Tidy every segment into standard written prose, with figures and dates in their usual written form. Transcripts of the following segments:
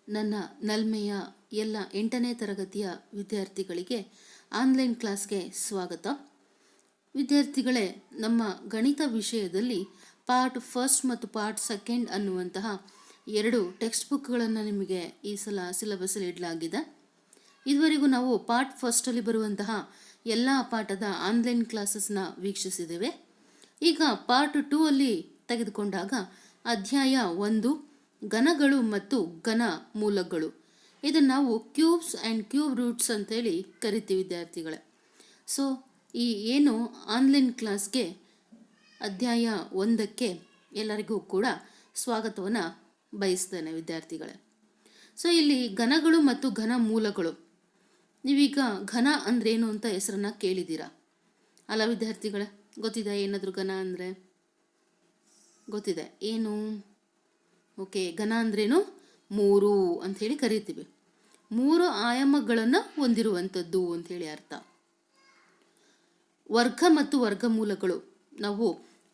ನನ್ನ ನಲ್ಮೆಯ ಎಲ್ಲ 8ನೇ ತರಗತಿಯ ವಿದ್ಯಾರ್ಥಿಗಳಿಗೆ ಆನ್ಲೈನ್ ಕ್ಲಾಸ್ಗೆ ಸ್ವಾಗತ. ವಿದ್ಯಾರ್ಥಿಗಳೇ, ನಮ್ಮ ಗಣಿತ ವಿಷಯದಲ್ಲಿ ಪಾರ್ಟ್ ಫಸ್ಟ್ ಮತ್ತು ಪಾರ್ಟ್ ಸೆಕೆಂಡ್ ಅನ್ನುವಂತಹ 2 ಟೆಕ್ಸ್ಟ್ ಬುಕ್ಗಳನ್ನು ನಿಮಗೆ ಈ ಸಲ ಸಿಲೆಬಸ್ಸಲ್ಲಿ ಇಡಲಾಗಿದೆ. ಇದುವರೆಗೂ ನಾವು ಪಾರ್ಟ್ ಫಸ್ಟಲ್ಲಿ ಬರುವಂತಹ ಎಲ್ಲ ಪಾಠದ ಆನ್ಲೈನ್ ಕ್ಲಾಸಸ್ನ ವೀಕ್ಷಿಸಿದ್ದೇವೆ. ಈಗ ಪಾರ್ಟ್ 2 ಅಲ್ಲಿ ತೆಗೆದುಕೊಂಡಾಗ ಅಧ್ಯಾಯ 1 ಘನಗಳು ಮತ್ತು ಘನ ಮೂಲಗಳು, ಇದನ್ನು ನಾವು ಕ್ಯೂಬ್ಸ್ ಆ್ಯಂಡ್ ಕ್ಯೂಬ್ ರೂಟ್ಸ್ ಅಂತೇಳಿ ಕರಿತೀವಿ ವಿದ್ಯಾರ್ಥಿಗಳೇ. ಸೊ ಈ ಏನು ಆನ್ಲೈನ್ ಕ್ಲಾಸ್ಗೆ ಅಧ್ಯಾಯ 1ಕ್ಕೆ ಎಲ್ಲರಿಗೂ ಕೂಡ ಸ್ವಾಗತವನ್ನು ಬಯಸ್ತೇನೆ ವಿದ್ಯಾರ್ಥಿಗಳೇ. ಸೊ ಇಲ್ಲಿ ಘನಗಳು ಮತ್ತು ಘನ ಮೂಲಗಳು, ನೀವೀಗ ಘನ ಅಂದ್ರೇನು ಅಂತ ಹೆಸರನ್ನು ಕೇಳಿದ್ದೀರಾ ಅಲ್ಲ ವಿದ್ಯಾರ್ಥಿಗಳೇ? ಗೊತ್ತಿದೆ ಏನಾದರೂ ಘನ ಅಂದರೆ? ಗೊತ್ತಿದೆ ಏನು? ಓಕೆ, ಘನ ಅಂದ್ರೇನು? 3 ಅಂಥೇಳಿ ಕರಿತೀವಿ. 3 ಆಯಾಮಗಳನ್ನು ಹೊಂದಿರುವಂಥದ್ದು ಅಂಥೇಳಿ ಅರ್ಥ. ವರ್ಗ ಮತ್ತು ವರ್ಗಮೂಲಗಳು ನಾವು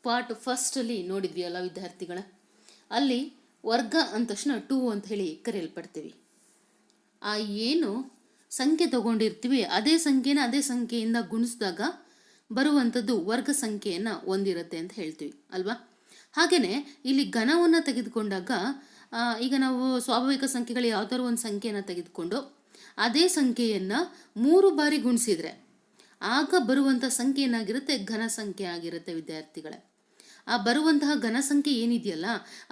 ಪಾರ್ಟ್ ಫಸ್ಟಲ್ಲಿ ನೋಡಿದ್ವಿ ಅಲ್ಲ ವಿದ್ಯಾರ್ಥಿಗಳೇ? ಅಲ್ಲಿ ವರ್ಗ ಅಂದ ತಕ್ಷಣ 2 ಅಂತ ಹೇಳಿ ಕರೆಯಲ್ಪಡ್ತೀವಿ. ಆ ಏನು ಸಂಖ್ಯೆ ತಗೊಂಡಿರ್ತೀವಿ ಅದೇ ಸಂಖ್ಯೆಯಿಂದ ಗುಣಿಸಿದಾಗ ಬರುವಂಥದ್ದು ವರ್ಗ ಸಂಖ್ಯೆಯನ್ನು ಹೊಂದಿರುತ್ತೆ ಅಂತ ಹೇಳ್ತೀವಿ ಅಲ್ವಾ? ಹಾಗೆಯೇ ಇಲ್ಲಿ ಘನವನ್ನು ತೆಗೆದುಕೊಂಡಾಗ ಈಗ ನಾವು ಸ್ವಾಭಾವಿಕ ಸಂಖ್ಯೆಗಳು ಯಾವುದಾದ್ರು ಒಂದು ಸಂಖ್ಯೆಯನ್ನು ತೆಗೆದುಕೊಂಡು ಅದೇ ಸಂಖ್ಯೆಯನ್ನು 3 ಬಾರಿ ಗುಣಿಸಿದರೆ ಆಗ ಬರುವಂಥ ಸಂಖ್ಯೆ ಏನಾಗಿರುತ್ತೆ? ಘನ ಸಂಖ್ಯೆ ಆಗಿರುತ್ತೆ ವಿದ್ಯಾರ್ಥಿಗಳೇ. ಆ ಬರುವಂತಹ ಘನ ಸಂಖ್ಯೆ ಏನಿದೆಯಲ್ಲ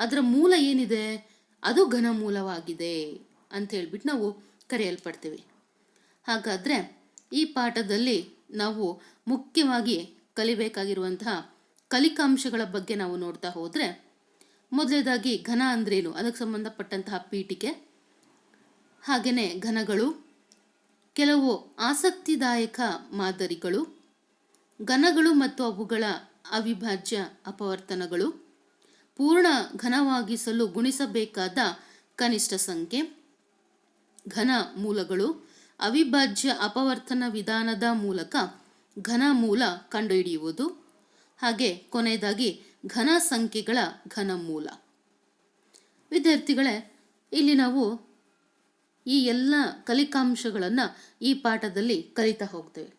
ಅದರ ಮೂಲ ಏನಿದೆ? ಅದು ಘನ ಮೂಲವಾಗಿದೆ ಅಂತ ಹೇಳ್ಬಿಟ್ಟು ನಾವು ಕರೆಯಲ್ಪಡ್ತೀವಿ. ಹಾಗಾದರೆ ಈ ಪಾಠದಲ್ಲಿ ನಾವು ಮುಖ್ಯವಾಗಿ ಕಲಿಬೇಕಾಗಿರುವಂತಹ ಕಲಿಕಾಂಶಗಳ ಬಗ್ಗೆ ನಾವು ನೋಡ್ತಾ ಹೋದರೆ, ಮೊದಲನೇದಾಗಿ ಘನ ಅಂದ್ರೇನು ಅದಕ್ಕೆ ಸಂಬಂಧಪಟ್ಟಂತಹ ಪೀಠಿಕೆ, ಹಾಗೆಯೇ ಘನಗಳು, ಕೆಲವು ಆಸಕ್ತಿದಾಯಕ ಮಾದರಿಗಳು, ಘನಗಳು ಮತ್ತು ಅವುಗಳ ಅವಿಭಾಜ್ಯ ಅಪವರ್ತನಗಳು, ಪೂರ್ಣ ಘನವಾಗಿಸಲು ಗುಣಿಸಬೇಕಾದ ಕನಿಷ್ಠ ಸಂಖ್ಯೆ, ಘನ ಮೂಲಗಳು, ಅವಿಭಾಜ್ಯ ಅಪವರ್ತನ ವಿಧಾನದ ಮೂಲಕ ಘನ ಮೂಲ ಕಂಡುಹಿಡಿಯುವುದು, ಹಾಗೆ ಕೊನೆಯದಾಗಿ ಘನ ಸಂಖ್ಯೆಗಳ ಘನಮೂಲ. ವಿದ್ಯಾರ್ಥಿಗಳೇ, ಇಲ್ಲಿ ನಾವು ಈ ಎಲ್ಲ ಕಲಿಕಾಂಶಗಳನ್ನು ಈ ಪಾಠದಲ್ಲಿ ಕಲಿತಾ ಹೋಗ್ತೇವೆ.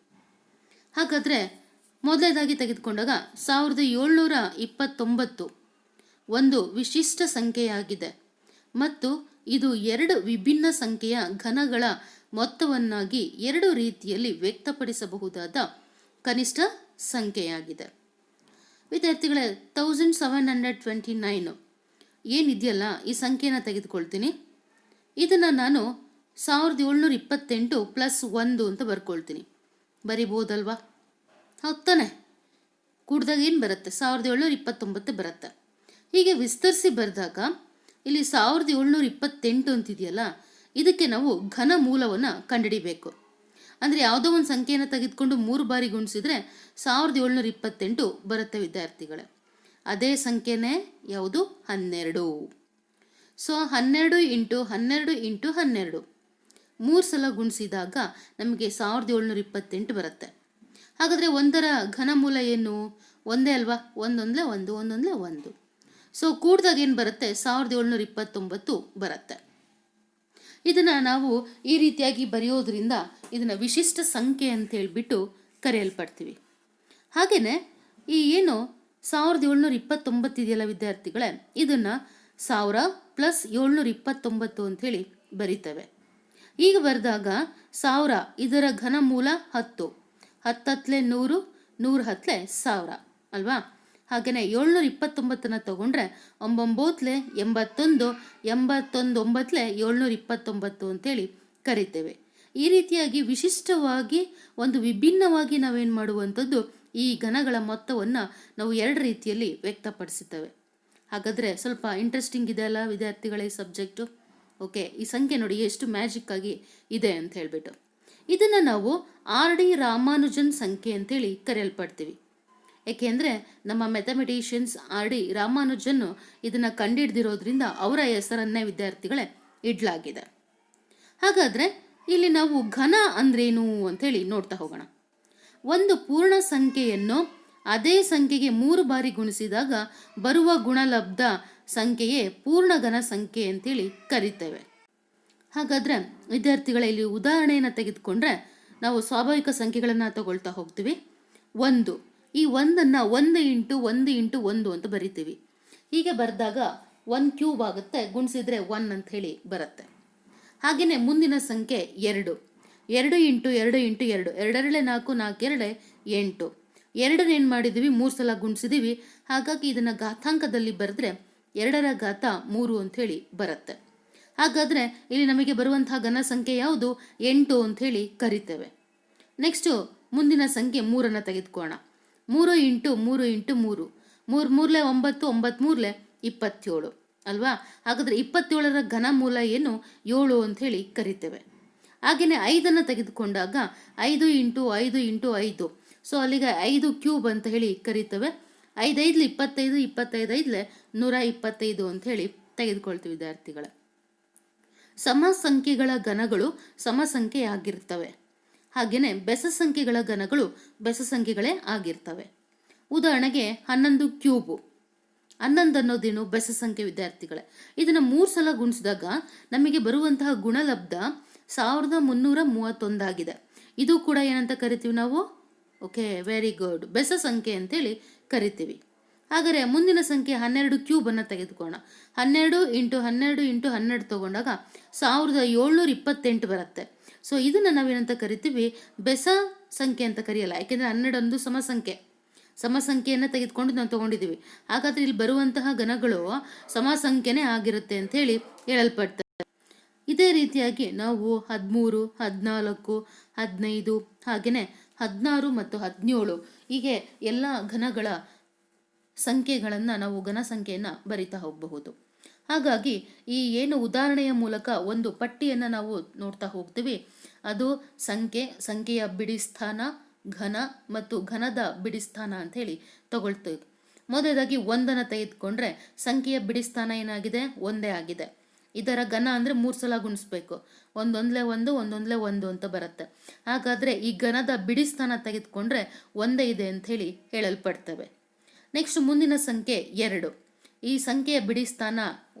ಹಾಗಾದರೆ ಮೊದಲನೇದಾಗಿ ತೆಗೆದುಕೊಂಡಾಗ 1729 ಒಂದು ವಿಶಿಷ್ಟ ಸಂಖ್ಯೆಯಾಗಿದೆ ಮತ್ತು ಇದು 2 ವಿಭಿನ್ನ ಸಂಖ್ಯೆಯ ಘನಗಳ ಮೊತ್ತವನ್ನಾಗಿ 2 ರೀತಿಯಲ್ಲಿ ವ್ಯಕ್ತಪಡಿಸಬಹುದಾದ ಕನಿಷ್ಠ ಸಂಖ್ಯೆಯಾಗಿದೆ. ವಿದ್ಯಾರ್ಥಿಗಳೇ, 1729 ಏನಿದೆಯಲ್ಲ ಈ ಸಂಖ್ಯೆನ ತೆಗೆದುಕೊಳ್ತೀನಿ. ಇದನ್ನು ನಾನು 1728 + 1 ಅಂತ ಬರ್ಕೊಳ್ತೀನಿ. ಬರಿಬೋದಲ್ವಾ? ಹೌದು ತಾನೆ? ಕೂಡಿದಾಗ ಏನು ಬರುತ್ತೆ? 1729 ಬರುತ್ತೆ. ಹೀಗೆ ವಿಸ್ತರಿಸಿ ಬರೆದಾಗ ಇಲ್ಲಿ 1728 ಅಂತಿದೆಯಲ್ಲ, ಇದಕ್ಕೆ ನಾವು ಘನ ಮೂಲವನ್ನು ಕಂಡುಹಿಡಿಬೇಕು. ಅಂದರೆ ಯಾವುದೋ ಒಂದು ಸಂಖ್ಯೆಯನ್ನು ತೆಗೆದುಕೊಂಡು 3 ಬಾರಿ ಗುಣಿಸಿದ್ರೆ 1728 ಬರುತ್ತೆ ವಿದ್ಯಾರ್ಥಿಗಳೇ. ಅದೇ ಸಂಖ್ಯೆನೇ ಯಾವುದು? 12. ಸೊ 12 × 12 × 12 3 ಸಲ ಗುಣಿಸಿದಾಗ ನಮಗೆ 1728 ಬರುತ್ತೆ. ಹಾಗಾದರೆ ಒಂದರ ಘನಮೂಲ ಏನು? ಒಂದೇ ಅಲ್ವಾ? ಒಂದೊಂದಲೇ 1. ಸೊ ಕೂಡಿದಾಗ ಏನು ಬರುತ್ತೆ? 1729 ಬರುತ್ತೆ. ಇದನ್ನು ನಾವು ಈ ರೀತಿಯಾಗಿ ಬರೆಯೋದ್ರಿಂದ ಇದನ್ನು ವಿಶಿಷ್ಟ ಸಂಖ್ಯೆ ಅಂತ ಹೇಳ್ಬಿಟ್ಟು ಕರೆಯಲ್ಪಡ್ತೀವಿ. ಹಾಗೆಯೇ ಈ ಏನು 1729 ಇದೆಯಲ್ಲ ವಿದ್ಯಾರ್ಥಿಗಳೇ, ಇದನ್ನು 1000 + 729 ಅಂಥೇಳಿ ಬರಿತೇವೆ. ಈಗ ಬರೆದಾಗ 1000 ಇದರ ಘನಮೂಲ 10, 10 × 100, 100 × 1000 ಅಲ್ವಾ? ಹಾಗೆಯೇ 729 ತಗೊಂಡ್ರೆ 9 × 81, 81 9 729 ಅಂತೇಳಿ ಕರಿತೇವೆ. ಈ ರೀತಿಯಾಗಿ ವಿಶಿಷ್ಟವಾಗಿ ಒಂದು ವಿಭಿನ್ನವಾಗಿ ನಾವೇನು ಮಾಡುವಂಥದ್ದು, ಈ ಘನಗಳ ಮೊತ್ತವನ್ನು ನಾವು 2 ರೀತಿಯಲ್ಲಿ ವ್ಯಕ್ತಪಡಿಸುತ್ತೇವೆ. ಹಾಗಾದರೆ ಸ್ವಲ್ಪ ಇಂಟ್ರೆಸ್ಟಿಂಗ್ ಇದೆ ಅಲ್ಲ ವಿದ್ಯಾರ್ಥಿಗಳ ಈ ಸಬ್ಜೆಕ್ಟು? ಓಕೆ, ಈ ಸಂಖ್ಯೆ ನೋಡಿ ಎಷ್ಟು ಮ್ಯಾಜಿಕ್ ಆಗಿ ಇದೆ ಅಂತ ಹೇಳ್ಬಿಟ್ಟು. ಇದನ್ನು ನಾವು R.D. ರಾಮಾನುಜನ್ ಸಂಖ್ಯೆ ಅಂತೇಳಿ ಕರೆಯಲ್ಪಡ್ತೀವಿ. ಏಕೆಂದರೆ ನಮ್ಮ ಮ್ಯಾಥಮೆಟಿಷಿಯನ್ಸ್ R.D. ರಾಮಾನುಜನ್ ಇದನ್ನು ಕಂಡುಹಿಡ್ದಿರೋದ್ರಿಂದ ಅವರ ಹೆಸರನ್ನೇ ವಿದ್ಯಾರ್ಥಿಗಳೇ ಇಡಲಾಗಿದೆ. ಹಾಗಾದರೆ ಇಲ್ಲಿ ನಾವು ಘನ ಅಂದ್ರೇನು ಅಂಥೇಳಿ ನೋಡ್ತಾ ಹೋಗೋಣ. ಒಂದು ಪೂರ್ಣ ಸಂಖ್ಯೆಯನ್ನು ಅದೇ ಸಂಖ್ಯೆಗೆ 3 ಬಾರಿ ಗುಣಿಸಿದಾಗ ಬರುವ ಗುಣಲಬ್ಧ ಸಂಖ್ಯೆಯೇ ಪೂರ್ಣ ಘನ ಸಂಖ್ಯೆ ಅಂತೇಳಿ ಕರಿತೇವೆ. ಹಾಗಾದರೆ ವಿದ್ಯಾರ್ಥಿಗಳ ಇಲ್ಲಿ ಉದಾಹರಣೆಯನ್ನು ತೆಗೆದುಕೊಂಡ್ರೆ ನಾವು ಸ್ವಾಭಾವಿಕ ಸಂಖ್ಯೆಗಳನ್ನು ತಗೊಳ್ತಾ ಹೋಗ್ತೀವಿ. ಒಂದು, ಈ ಒಂದನ್ನು 1 × 1 × 1 ಅಂತ ಬರಿತೀವಿ. ಹೀಗೆ ಬರೆದಾಗ 1³ ಆಗುತ್ತೆ, ಗುಣಿಸಿದ್ರೆ 1 ಅಂತ ಹೇಳಿ ಬರುತ್ತೆ. ಹಾಗೆಯೇ ಮುಂದಿನ ಸಂಖ್ಯೆ 2, 2 × 2 × 2, 2 4, 4 8. 2 ಏನು ಮಾಡಿದ್ದೀವಿ, 3 ಸಲ ಗುಣಿಸಿದ್ದೀವಿ. ಹಾಗಾಗಿ ಇದನ್ನು ಘಾತಾಂಕದಲ್ಲಿ ಬರೆದ್ರೆ 2 ರ ಘಾತ 3 ಅಂಥೇಳಿ ಬರುತ್ತೆ. ಹಾಗಾದರೆ ಇಲ್ಲಿ ನಮಗೆ ಬರುವಂತಹ ಘನ ಸಂಖ್ಯೆ ಯಾವುದು, 8 ಅಂಥೇಳಿ ಕರಿತೇವೆ. ನೆಕ್ಸ್ಟು ಮುಂದಿನ ಸಂಖ್ಯೆ 3 ತೆಗೆದುಕೋಣ. 3 × 3 × 3, 3 3 9, 9 3 27 ಅಲ್ವಾ. ಹಾಗಾದರೆ 27ರ ಘನಮೂಲ ಏನು, 7 ಅಂಥೇಳಿ ಕರಿತೇವೆ. ಹಾಗೆಯೇ 5 ತೆಗೆದುಕೊಂಡಾಗ 5 × 5 × 5, ಸೊ ಅಲ್ಲಿಗೆ 5³ ಅಂತ ಹೇಳಿ ಕರಿತೇವೆ. 5 5 25, 25 5 125 ಅಂಥೇಳಿ ತೆಗೆದುಕೊಳ್ತೀವಿ ವಿದ್ಯಾರ್ಥಿಗಳ. ಸಮ ಸಂಖ್ಯೆಗಳ ಘನಗಳು ಸಮ ಸಂಖ್ಯೆಯಾಗಿರ್ತವೆ. ಹಾಗೆಯೇ ಬೆಸ ಸಂಖ್ಯೆಗಳ ಘನಗಳು ಬೆಸ ಸಂಖ್ಯೆಗಳೇ ಆಗಿರ್ತವೆ. ಉದಾಹರಣೆಗೆ 11³ 11 ಅನ್ನೋದೇನು, ಬೆಸ ಸಂಖ್ಯೆ ವಿದ್ಯಾರ್ಥಿಗಳೇ. ಇದನ್ನು 3 ಸಲ ಗುಣಿಸಿದಾಗ ನಮಗೆ ಬರುವಂತಹ ಗುಣಲಬ್ಧ 1331 ಆಗಿದೆ. ಇದು ಕೂಡ ಏನಂತ ಕರಿತೀವಿ ನಾವು, ಓಕೆ, ವೆರಿ ಗುಡ್, ಬೆಸ ಸಂಖ್ಯೆ ಅಂತೇಳಿ ಕರಿತೀವಿ. ಹಾಗಾದರೆ ಮುಂದಿನ ಸಂಖ್ಯೆ 12³ ತೆಗೆದುಕೋಣ. 12 × 12 × 12 ತಗೊಂಡಾಗ 1728 ಬರುತ್ತೆ. ಸೊ ಇದನ್ನು ನಾವೇನಂತ ಕರಿತೀವಿ, ಬೆಸ ಸಂಖ್ಯೆ ಅಂತ ಕರೆಯಲ್ಲ, ಯಾಕೆಂದರೆ 12 ಒಂದು ಸಮ ಸಂಖ್ಯೆಯನ್ನು ತೆಗೆದುಕೊಂಡು ನಾವು ತಗೊಂಡಿದ್ದೀವಿ. ಹಾಗಾದರೆ ಇಲ್ಲಿ ಬರುವಂತಹ ಘನಗಳು ಸಮ ಸಂಖ್ಯೆನೇ ಆಗಿರುತ್ತೆ ಅಂತ ಹೇಳಿ ಹೇಳಲ್ಪಡ್ತದೆ. ಇದೇ ರೀತಿಯಾಗಿ ನಾವು 13, 14, 15, ಹಾಗೆಯೇ 16 ಮತ್ತು 17 ಹೀಗೆ ಎಲ್ಲ ಘನಗಳ ಸಂಖ್ಯೆಗಳನ್ನು ನಾವು ಘನ ಸಂಖ್ಯೆಯನ್ನು ಬರಿತಾ ಹೋಗಬಹುದು. ಹಾಗಾಗಿ ಈ ಏನು ಉದಾಹರಣೆಯ ಮೂಲಕ ಒಂದು ಪಟ್ಟಿಯನ್ನು ನಾವು ನೋಡ್ತಾ ಹೋಗ್ತೀವಿ, ಅದು ಸಂಖ್ಯೆಯ ಬಿಡಿ ಸ್ಥಾನ, ಘನ ಮತ್ತು ಘನದ ಬಿಡಿ ಸ್ಥಾನ ಅಂತ ಹೇಳಿ ತಗೊಳ್ತೀವಿ. ಮೊದಲಾಗಿ 1 ತೆಗೆದುಕೊಂಡ್ರೆ ಸಂಖ್ಯೆಯ ಬಿಡಿ ಸ್ಥಾನ ಏನಾಗಿದೆ, 1 ಆಗಿದೆ. ಇದರ ಘನ ಅಂದರೆ 3 ಸಲ ಗುಣಿಸ್ಬೇಕು, 1 1 1 1 1 ಅಂತ ಬರುತ್ತೆ. ಹಾಗಾದರೆ ಈ ಘನದ ಬಿಡಿ ಸ್ಥಾನ ತೆಗೆದುಕೊಂಡ್ರೆ 1 ಇದೆ ಅಂತ ಹೇಳಿ ಹೇಳಲ್ಪಡ್ತವೆ. ನೆಕ್ಸ್ಟ್ ಮುಂದಿನ ಸಂಖ್ಯೆ 2, ಈ ಸಂಖ್ಯೆಯ ಬಿಡಿ ಸ್ಥಾನ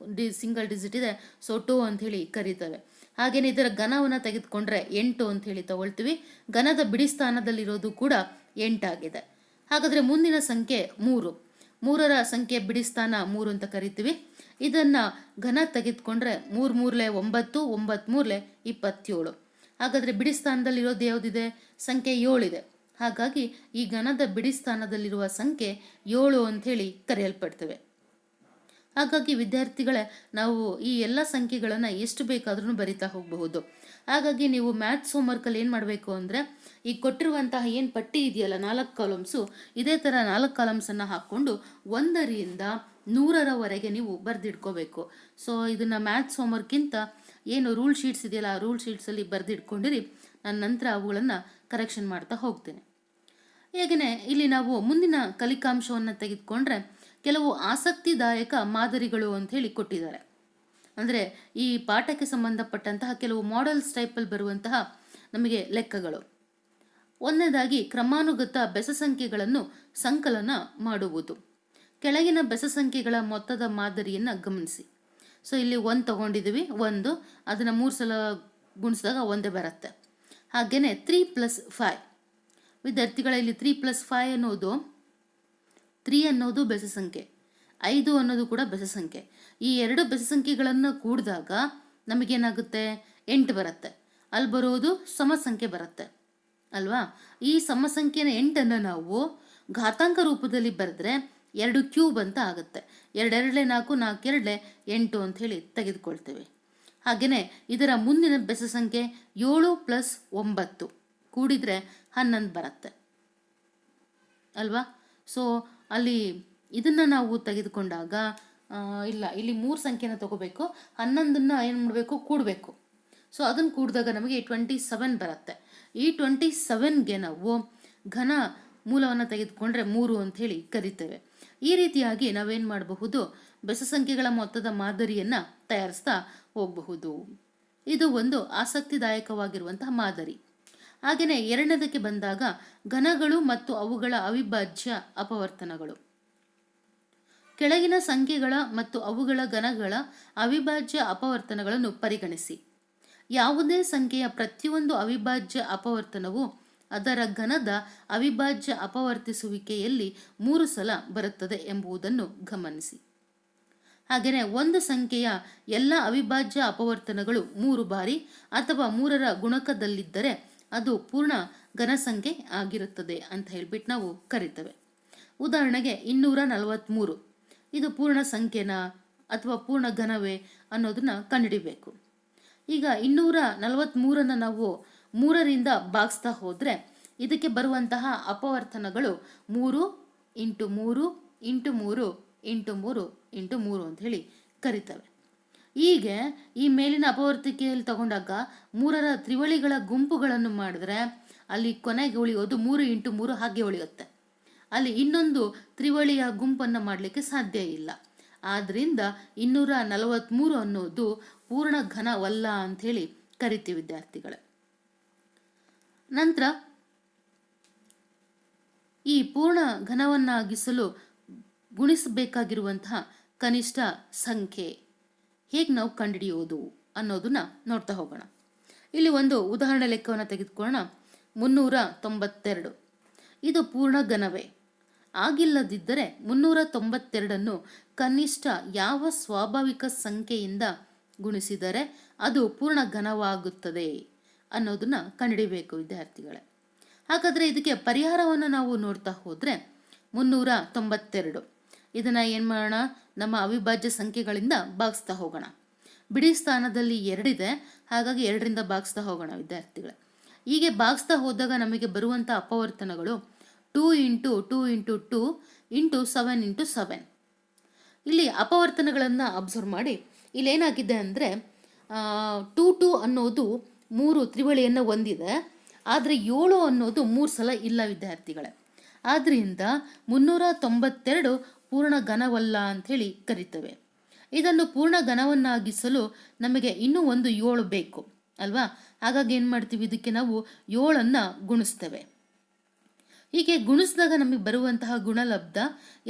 ಸಿಂಗಲ್ ಡಿಜಿಟ್ ಇದೆ, ಸೊ 2 ಅಂತ ಹೇಳಿ ಕರೀತೇವೆ. ಹಾಗೆಯೇ ಇದರ ಘನವನ್ನು ತೆಗೆದುಕೊಂಡ್ರೆ 8 ಅಂತ ಹೇಳಿ ತಗೊಳ್ತೀವಿ. ಘನದ ಬಿಡಿ ಸ್ಥಾನದಲ್ಲಿರೋದು ಕೂಡ 8 ಆಗಿದೆ. ಹಾಗಾದರೆ ಮುಂದಿನ ಸಂಖ್ಯೆ 3, 3ರ ಸಂಖ್ಯೆ ಬಿಡಿ ಸ್ಥಾನ 3 ಅಂತ ಕರಿತೀವಿ. ಇದನ್ನು ಘನ ತೆಗೆದುಕೊಂಡ್ರೆ 3 3 9, 9 3 27. ಹಾಗಾದರೆ ಬಿಡಿ ಸ್ಥಾನದಲ್ಲಿರೋದು ಯಾವುದಿದೆ, ಸಂಖ್ಯೆ 7 ಇದೆ. ಹಾಗಾಗಿ ಈ ಘನದ ಬಿಡಿ ಸ್ಥಾನದಲ್ಲಿರುವ ಸಂಖ್ಯೆ 7 ಅಂಥೇಳಿ ಕರೆಯಲ್ಪಡ್ತವೆ. ಹಾಗಾಗಿ ವಿದ್ಯಾರ್ಥಿಗಳೇ, ನಾವು ಈ ಎಲ್ಲ ಸಂಖ್ಯೆಗಳನ್ನು ಎಷ್ಟು ಬೇಕಾದ್ರೂ ಬರಿತಾ ಹೋಗಬಹುದು. ಹಾಗಾಗಿ ನೀವು ಮ್ಯಾಥ್ಸ್ ಹೋಮ್ವರ್ಕಲ್ಲಿ ಏನು ಮಾಡಬೇಕು ಅಂದರೆ, ಈ ಕೊಟ್ಟಿರುವಂತಹ ಏನು ಪಟ್ಟಿ ಇದೆಯಲ್ಲ 4 ಕಾಲಮ್ಸು, ಇದೇ ಥರ 4 ಕಾಲಮ್ಸನ್ನು ಹಾಕ್ಕೊಂಡು 1ರಿಂದ 100ರವರೆಗೆ ನೀವು ಬರೆದಿಟ್ಕೋಬೇಕು. ಸೊ ಇದನ್ನು ಮ್ಯಾಥ್ಸ್ ಹೋಮ್ವರ್ಕ್ಗಿಂತ ಏನು ರೂಲ್ ಶೀಟ್ಸ್ ಇದೆಯಲ್ಲ, ಆ ರೂಲ್ ಶೀಟ್ಸಲ್ಲಿ ಬರೆದಿಟ್ಕೊಂಡಿರಿ. ನಾನು ನಂತರ ಅವುಗಳನ್ನು ಕರೆಕ್ಷನ್ ಮಾಡ್ತಾ ಹೋಗ್ತೇನೆ. ಹೇಗೆಯೇ ಇಲ್ಲಿ ನಾವು ಮುಂದಿನ ಕಲಿಕಾಂಶವನ್ನು ತೆಗೆದುಕೊಂಡ್ರೆ ಕೆಲವು ಆಸಕ್ತಿದಾಯಕ ಮಾದರಿಗಳು ಅಂತ ಹೇಳಿ ಕೊಟ್ಟಿದ್ದಾರೆ. ಅಂದರೆ ಈ ಪಾಠಕ್ಕೆ ಸಂಬಂಧಪಟ್ಟಂತಹ ಕೆಲವು ಮಾಡೆಲ್ಸ್ ಟೈಪಲ್ಲಿ ಬರುವಂತಹ ನಮಗೆ ಲೆಕ್ಕಗಳು. ಒಂದನೇದಾಗಿ ಕ್ರಮಾನುಗತ ಬೆಸ ಸಂಖ್ಯೆಗಳನ್ನು ಸಂಕಲನ ಮಾಡುವುದು. ಕೆಳಗಿನ ಬೆಸ ಸಂಖ್ಯೆಗಳ ಮೊತ್ತದ ಮಾದರಿಯನ್ನು ಗಮನಿಸಿ. ಸೊ ಇಲ್ಲಿ 1 ತಗೊಂಡಿದ್ದೀವಿ, 1 ಅದನ್ನು 3 ಸಲ ಗುಣಿಸಿದಾಗ 1 ಬರುತ್ತೆ. ಹಾಗೆಯೇ 3 + 5 ವಿದ್ಯಾರ್ಥಿಗಳ, ಇಲ್ಲಿ 3 + 5 ಅನ್ನೋದು 3 ಅನ್ನೋದು ಬೆಸ ಸಂಖ್ಯೆ, 5 ಅನ್ನೋದು ಕೂಡ ಬೆಸ ಸಂಖ್ಯೆ. ಈ 2 ಬೆಸ ಸಂಖ್ಯೆಗಳನ್ನು ಕೂಡಿದಾಗ ನಮಗೇನಾಗುತ್ತೆ, 8 ಬರುತ್ತೆ. ಅಲ್ಲಿ ಬರೋದು ಸಮ ಸಂಖ್ಯೆ ಬರುತ್ತೆ ಅಲ್ವಾ. ಈ ಸಮ ಸಂಖ್ಯೆನ 8ಅನ್ನು ನಾವು ಘಾತಾಂಕ ರೂಪದಲ್ಲಿ ಬರೆದ್ರೆ 2³ ಅಂತ ಆಗುತ್ತೆ. 2 2 4, 4 2 8 ಅಂತ ಹೇಳಿ ತೆಗೆದುಕೊಳ್ತೇವೆ. ಹಾಗೆಯೇ ಇದರ ಮುಂದಿನ ಬೆಸ ಸಂಖ್ಯೆ 7 + 9 ಕೂಡಿದರೆ 11 ಬರುತ್ತೆ ಅಲ್ವಾ. ಸೊ ಅಲ್ಲಿ ಇದನ್ನು ನಾವು ತೆಗೆದುಕೊಂಡಾಗ ಇಲ್ಲಿ 3 ಸಂಖ್ಯೆನ ತಗೋಬೇಕು, 11ನ್ನು ಏನು ಮಾಡಬೇಕು, ಕೂಡಬೇಕು. ಸೊ ಅದನ್ನು ಕೂಡಿದಾಗ ನಮಗೆ 27 ಬರುತ್ತೆ. ಈ 27ಗೆ ನಾವು ಘನ ಮೂಲವನ್ನು ತೆಗೆದುಕೊಂಡ್ರೆ 3 ಅಂಥೇಳಿ ಕರಿತೇವೆ. ಈ ರೀತಿಯಾಗಿ ನಾವೇನು ಮಾಡಬಹುದು, ಬೆಸ ಸಂಖ್ಯೆಗಳ ಮೊತ್ತದ ಮಾದರಿಯನ್ನು ತಯಾರಿಸ್ತಾ ಹೋಗಬಹುದು. ಇದು ಒಂದು ಆಸಕ್ತಿದಾಯಕವಾಗಿರುವಂತಹ ಮಾದರಿ. ಹಾಗೆಯೇ ಎರಡನೇದಕ್ಕೆ ಬಂದಾಗ ಘನಗಳು ಮತ್ತು ಅವುಗಳ ಅವಿಭಾಜ್ಯ ಅಪವರ್ತನಗಳು. ಕೆಳಗಿನ ಸಂಖ್ಯೆಗಳ ಮತ್ತು ಅವುಗಳ ಘನಗಳ ಅವಿಭಾಜ್ಯ ಅಪವರ್ತನಗಳನ್ನು ಪರಿಗಣಿಸಿ. ಯಾವುದೇ ಸಂಖ್ಯೆಯ ಪ್ರತಿಯೊಂದು ಅವಿಭಾಜ್ಯ ಅಪವರ್ತನವು ಅದರ ಘನದ ಅವಿಭಾಜ್ಯ ಅಪವರ್ತಿಸುವಿಕೆಯಲ್ಲಿ 3 ಸಲ ಬರುತ್ತದೆ ಎಂಬುದನ್ನು ಗಮನಿಸಿ. ಹಾಗೆಯೇ ಒಂದು ಸಂಖ್ಯೆಯ ಎಲ್ಲ ಅವಿಭಾಜ್ಯ ಅಪವರ್ತನಗಳು 3 ಬಾರಿ ಅಥವಾ 3ರ ಗುಣಕದಲ್ಲಿದ್ದರೆ ಅದು ಪೂರ್ಣ ಘನ ಸಂಖ್ಯೆ ಆಗಿರುತ್ತದೆ ಅಂತ ಹೇಳ್ಬಿಟ್ಟು ನಾವು ಕರಿತೇವೆ. ಉದಾಹರಣೆಗೆ 243 ಇದು ಪೂರ್ಣ ಸಂಖ್ಯೆನಾ ಅಥವಾ ಪೂರ್ಣ ಘನವೇ ಅನ್ನೋದನ್ನ ಕಂಡುಹಿಡಿಬೇಕು. ಈಗ 243 ನಾವು 3ರಿಂದ ಭಾಗಿಸ್ತಾ ಹೋದರೆ ಇದಕ್ಕೆ ಬರುವಂತಹ ಅಪವರ್ತನಗಳು 3 × 3 × 3 × 3 × 3 ಅಂತ ಹೇಳಿ ಕರಿತವೆ. ಹೀಗೆ ಈ ಮೇಲಿನ ಅಪವರ್ತಿಕೆಯಲ್ಲಿ ತಗೊಂಡಾಗ 3ರ ತ್ರಿವಳಿಗಳ ಗುಂಪುಗಳನ್ನು ಮಾಡಿದ್ರೆ ಅಲ್ಲಿ ಕೊನೆಗೆ ಉಳಿಯೋದು 3 × 3 ಹಾಗೆ ಉಳಿಯುತ್ತೆ. ಅಲ್ಲಿ ಇನ್ನೊಂದು ತ್ರಿವಳಿಯ ಗುಂಪನ್ನು ಮಾಡಲಿಕ್ಕೆ ಸಾಧ್ಯ ಇಲ್ಲ. ಆದ್ದರಿಂದ 243 ಅನ್ನೋದು ಪೂರ್ಣ ಘನವಲ್ಲ ಅಂಥೇಳಿ ಕರಿತೀವಿ ವಿದ್ಯಾರ್ಥಿಗಳೇ. ನಂತರ ಈ ಪೂರ್ಣ ಘನವನ್ನಾಗಿಸಲು ಗುಣಿಸಬೇಕಾಗಿರುವಂತಹ ಕನಿಷ್ಠ ಸಂಖ್ಯೆ ಹೇಗೆ ನಾವು ಕಂಡುಹಿಡಿಯೋದು ಅನ್ನೋದನ್ನ ನೋಡ್ತಾ ಹೋಗೋಣ. ಇಲ್ಲಿ ಒಂದು ಉದಾಹರಣೆ ಲೆಕ್ಕವನ್ನು ತೆಗೆದುಕೊಳ್ಳೋಣ. 392 ಇದು ಪೂರ್ಣ ಘನವೇ? ಆಗಿಲ್ಲದಿದ್ದರೆ 392 ಕನಿಷ್ಠ ಯಾವ ಸ್ವಾಭಾವಿಕ ಸಂಖ್ಯೆಯಿಂದ ಗುಣಿಸಿದರೆ ಅದು ಪೂರ್ಣ ಘನವಾಗುತ್ತದೆ ಅನ್ನೋದನ್ನ ಕಂಡುಹಿಡಿಯಬೇಕು ವಿದ್ಯಾರ್ಥಿಗಳೇ. ಹಾಗಾದರೆ ಇದಕ್ಕೆ ಪರಿಹಾರವನ್ನು ನಾವು ನೋಡ್ತಾ ಹೋದರೆ 392 ಇದನ್ನು ಏನು ಮಾಡೋಣ, ನಮ್ಮ ಅವಿಭಾಜ್ಯ ಸಂಖ್ಯೆಗಳಿಂದ ಭಾಗಿಸ್ತಾ ಹೋಗೋಣ. ಬಿಡಿ ಸ್ಥಾನದಲ್ಲಿ 2 ಇದೆ, ಹಾಗಾಗಿ 2ರಿಂದ ಭಾಗಿಸ್ತಾ ಹೋಗೋಣ ವಿದ್ಯಾರ್ಥಿಗಳೇ. ಹೀಗೆ ಭಾಗಿಸ್ತಾ ಹೋದಾಗ ನಮಗೆ ಬರುವಂಥ ಅಪವರ್ತನಗಳು 2 × 2 × 2 × 7 × 7. ಇಲ್ಲಿ ಅಪವರ್ತನಗಳನ್ನು ಅಬ್ಸರ್ವ್ ಮಾಡಿ. ಇಲ್ಲೇನಾಗಿದೆ ಅಂದರೆ 2 2 ಅನ್ನೋದು 3 ತ್ರಿವಳಿಯನ್ನು ಹೊಂದಿದೆ, ಆದರೆ 7 ಅನ್ನೋದು 3 ಸಲ ಇಲ್ಲ ವಿದ್ಯಾರ್ಥಿಗಳೇ. ಆದ್ದರಿಂದ 392 ಪೂರ್ಣ ಘನವಲ್ಲ ಅಂಥೇಳಿ ಕರಿತೇವೆ. ಇದನ್ನು ಪೂರ್ಣ ಘನವನ್ನಾಗಿಸಲು ನಮಗೆ ಇನ್ನೂ ಒಂದು 7 ಬೇಕು ಅಲ್ವಾ? ಹಾಗಾಗಿ ಏನು ಮಾಡ್ತೀವಿ, ಇದಕ್ಕೆ ನಾವು 7ಅನ್ನು ಗುಣಿಸ್ತೇವೆ. ಹೀಗೆ ಗುಣಿಸಿದಾಗ ನಮಗೆ ಬರುವಂತಹ ಗುಣಲಬ್ಧ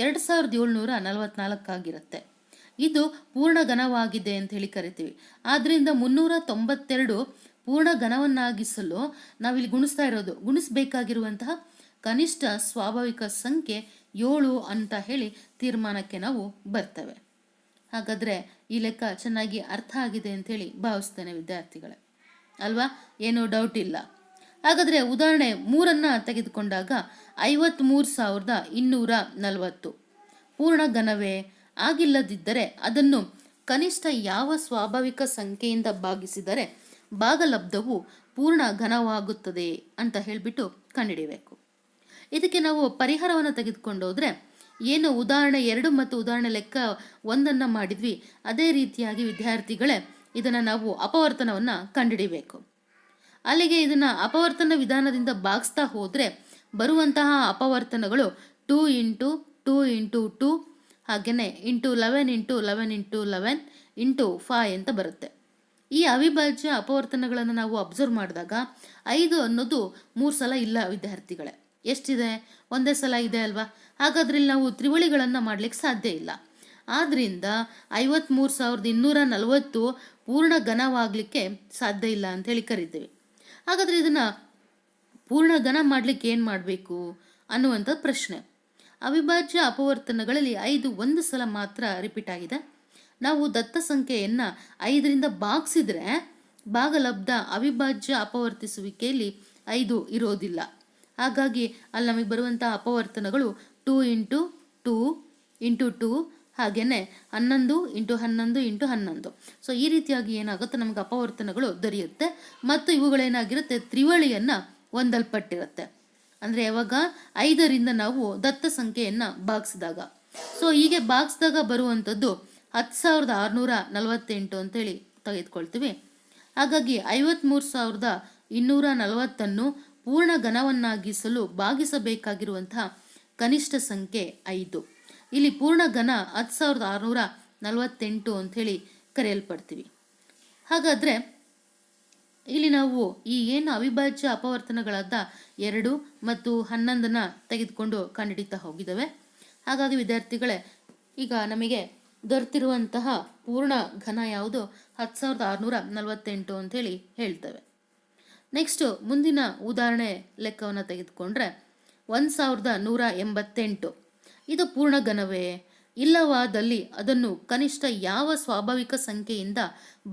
2744 ಆಗಿರುತ್ತೆ. ಇದು ಪೂರ್ಣ ಘನವಾಗಿದೆ ಅಂತ ಹೇಳಿ ಕರಿತೀವಿ. ಆದ್ದರಿಂದ 392 ಪೂರ್ಣ ಘನವನ್ನಾಗಿಸಲು ನಾವಿಲ್ಲಿ ಗುಣಿಸಬೇಕಾಗಿರುವಂತಹ ಕನಿಷ್ಠ ಸ್ವಾಭಾವಿಕ ಸಂಖ್ಯೆ 7 ಅಂತ ಹೇಳಿ ತೀರ್ಮಾನಕ್ಕೆ ನಾವು ಬರ್ತೇವೆ. ಹಾಗಾದರೆ ಈ ಲೆಕ್ಕ ಚೆನ್ನಾಗಿ ಅರ್ಥ ಆಗಿದೆ ಅಂಥೇಳಿ ಭಾವಿಸ್ತೇನೆ ವಿದ್ಯಾರ್ಥಿಗಳೇ ಅಲ್ವಾ? ಏನೂ ಡೌಟ್ ಇಲ್ಲ. ಹಾಗಾದರೆ ಉದಾಹರಣೆ 3 ತೆಗೆದುಕೊಂಡಾಗ 53,240 ಪೂರ್ಣ ಘನವೇ? ಆಗಿಲ್ಲದಿದ್ದರೆ ಅದನ್ನು ಕನಿಷ್ಠ ಯಾವ ಸ್ವಾಭಾವಿಕ ಸಂಖ್ಯೆಯಿಂದ ಭಾಗಿಸಿದರೆ ಭಾಗಲಬ್ಧವು ಪೂರ್ಣ ಘನವಾಗುತ್ತದೆ ಅಂತ ಹೇಳಿಬಿಟ್ಟು ಕಂಡುಹಿಡಿಯಬೇಕು. ಇದಕ್ಕೆ ನಾವು ಪರಿಹಾರವನ್ನು ತೆಗೆದುಕೊಂಡು ಹೋದರೆ ಏನು ಉದಾಹರಣೆ 2 ಮತ್ತು ಉದಾಹರಣೆ ಲೆಕ್ಕ 1 ಮಾಡಿದ್ವಿ, ಅದೇ ರೀತಿಯಾಗಿ ವಿದ್ಯಾರ್ಥಿಗಳೇ ಇದನ್ನು ನಾವು ಅಪವರ್ತನವನ್ನು ಕಂಡುಹಿಡಿಯಬೇಕು. ಅಲ್ಲಿಗೆ ಇದನ್ನು ಅಪವರ್ತನ ವಿಧಾನದಿಂದ ಭಾಗಿಸ್ತಾ ಹೋದರೆ ಬರುವಂತಹ ಅಪವರ್ತನಗಳು 2 × 2 × 2 ಹಾಗೆಯೇ × 11 × 11 × 11 × 5 ಅಂತ ಬರುತ್ತೆ. ಈ ಅವಿಭಾಜ್ಯ ಅಪವರ್ತನಗಳನ್ನು ನಾವು ಅಬ್ಸರ್ವ್ ಮಾಡಿದಾಗ 5 ಅನ್ನೋದು 3 ಸಲ ಇಲ್ಲ ವಿದ್ಯಾರ್ಥಿಗಳೇ. ಎಷ್ಟಿದೆ? ಒಂದೇ ಸಲ ಇದೆ ಅಲ್ವಾ? ಹಾಗಾದ್ರೆ ಇಲ್ಲಿ ನಾವು ತ್ರಿವಳಿಗಳನ್ನು ಮಾಡಲಿಕ್ಕೆ ಸಾಧ್ಯ ಇಲ್ಲ. ಆದ್ದರಿಂದ 53,240 ಪೂರ್ಣ ಘನವಾಗಲಿಕ್ಕೆ ಸಾಧ್ಯ ಇಲ್ಲ ಅಂತೇಳಿ ಕರಿತೀವಿ. ಹಾಗಾದರೆ ಇದನ್ನು ಪೂರ್ಣ ಘನ ಮಾಡಲಿಕ್ಕೆ ಏನು ಮಾಡಬೇಕು ಅನ್ನುವಂಥ ಪ್ರಶ್ನೆ. ಅವಿಭಾಜ್ಯ ಅಪವರ್ತನಗಳಲ್ಲಿ 5 ಒಂದು ಸಲ ಮಾತ್ರ ರಿಪೀಟ್ ಆಗಿದೆ. ನಾವು ದತ್ತ ಸಂಖ್ಯೆಯನ್ನು 5ರಿಂದ ಭಾಗಿಸಿದ್ರೆ ಭಾಗಲಬ್ಧ ಅವಿಭಾಜ್ಯ ಅಪವರ್ತಿಸುವಿಕೆಯಲ್ಲಿ 5 ಇರೋದಿಲ್ಲ. ಹಾಗಾಗಿ ಅಲ್ಲಿ ನಮಗೆ ಬರುವಂಥ ಅಪವರ್ತನಗಳು 2 × 2 × 2 ಹಾಗೆಯೇ 11 × 11 × 11. ಸೊ ಈ ರೀತಿಯಾಗಿ ಏನಾಗುತ್ತೆ, ನಮಗೆ ಅಪವರ್ತನಗಳು ದೊರೆಯುತ್ತೆ ಮತ್ತು ಇವುಗಳೇನಾಗಿರುತ್ತೆ, ತ್ರಿವಳಿಯನ್ನು ಹೊಂದಲ್ಪಟ್ಟಿರುತ್ತೆ. ಅಂದರೆ ಯಾವಾಗ 5ರಿಂದ ನಾವು ದತ್ತ ಸಂಖ್ಯೆಯನ್ನು ಭಾಗಿಸಿದಾಗ. ಸೊ ಹೀಗೆ ಭಾಗಿಸಿದಾಗ ಬರುವಂಥದ್ದು 10,648 ಅಂತೇಳಿ ತೆಗೆದುಕೊಳ್ತೀವಿ. ಹಾಗಾಗಿ 53,240 ಪೂರ್ಣ ಘನವನ್ನಾಗಿಸಲು ಭಾಗಿಸಬೇಕಾಗಿರುವಂತಹ ಕನಿಷ್ಠ ಸಂಖ್ಯೆ 5. ಇಲ್ಲಿ ಪೂರ್ಣ ಘನ 10,648 ಅಂಥೇಳಿ ಕರೆಯಲ್ಪಡ್ತೀವಿ. ಹಾಗಾದರೆ ಇಲ್ಲಿ ನಾವು ಈ ಏನು ಅವಿಭಾಜ್ಯ ಅಪವರ್ತನಗಳಾದ 2 ಮತ್ತು 11 ತೆಗೆದುಕೊಂಡು ಕಂಡುಹಿಡಿತಾ ಹೋಗಿದ್ದಾವೆ. ಹಾಗಾಗಿ ವಿದ್ಯಾರ್ಥಿಗಳೇ ಈಗ ನಮಗೆ ದೊರೆತಿರುವಂತಹ ಪೂರ್ಣ ಘನ ಯಾವುದು 10,648 ಅಂಥೇಳಿ ಹೇಳ್ತೇವೆ. ನೆಕ್ಸ್ಟು ಮುಂದಿನ ಉದಾಹರಣೆ ಲೆಕ್ಕವನ್ನು ತೆಗೆದುಕೊಂಡ್ರೆ 1,188 ಇದು ಪೂರ್ಣ ಘನವೇ? ಇಲ್ಲವಾದಲ್ಲಿ ಅದನ್ನು ಕನಿಷ್ಠ ಯಾವ ಸ್ವಾಭಾವಿಕ ಸಂಖ್ಯೆಯಿಂದ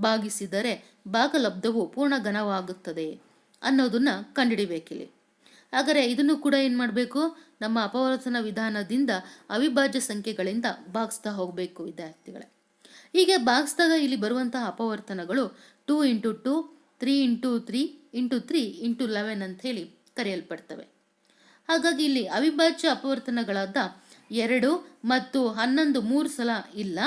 ಭಾಗಿಸಿದರೆ ಭಾಗಲಬ್ಧವು ಪೂರ್ಣ ಘನವಾಗುತ್ತದೆ ಅನ್ನೋದನ್ನು ಕಂಡುಹಿಡಿಬೇಕಿಲ್ಲಿ. ಹಾಗಾದರೆ ಇದನ್ನು ಕೂಡ ಏನು ಮಾಡಬೇಕು, ನಮ್ಮ ಅಪವರ್ತನ ವಿಧಾನದಿಂದ ಅವಿಭಾಜ್ಯ ಸಂಖ್ಯೆಗಳಿಂದ ಭಾಗಿಸ್ತಾ ಹೋಗಬೇಕು ವಿದ್ಯಾರ್ಥಿಗಳೇ. ಹೀಗೆ ಭಾಗಿಸಿದಾಗ ಇಲ್ಲಿ ಬರುವಂತಹ ಅಪವರ್ತನಗಳು 2 × 2, 3 × 3, × 3 × 11 ಅಂತ ಹೇಳಿ ಕರೆಯಲ್ಪಡ್ತವೆ. ಹಾಗಾಗಿ ಇಲ್ಲಿ ಅವಿಭಾಜ್ಯ ಅಪವರ್ತನಗಳಾದ 2 ಮತ್ತು 11 3 ಸಲ ಇಲ್ಲ,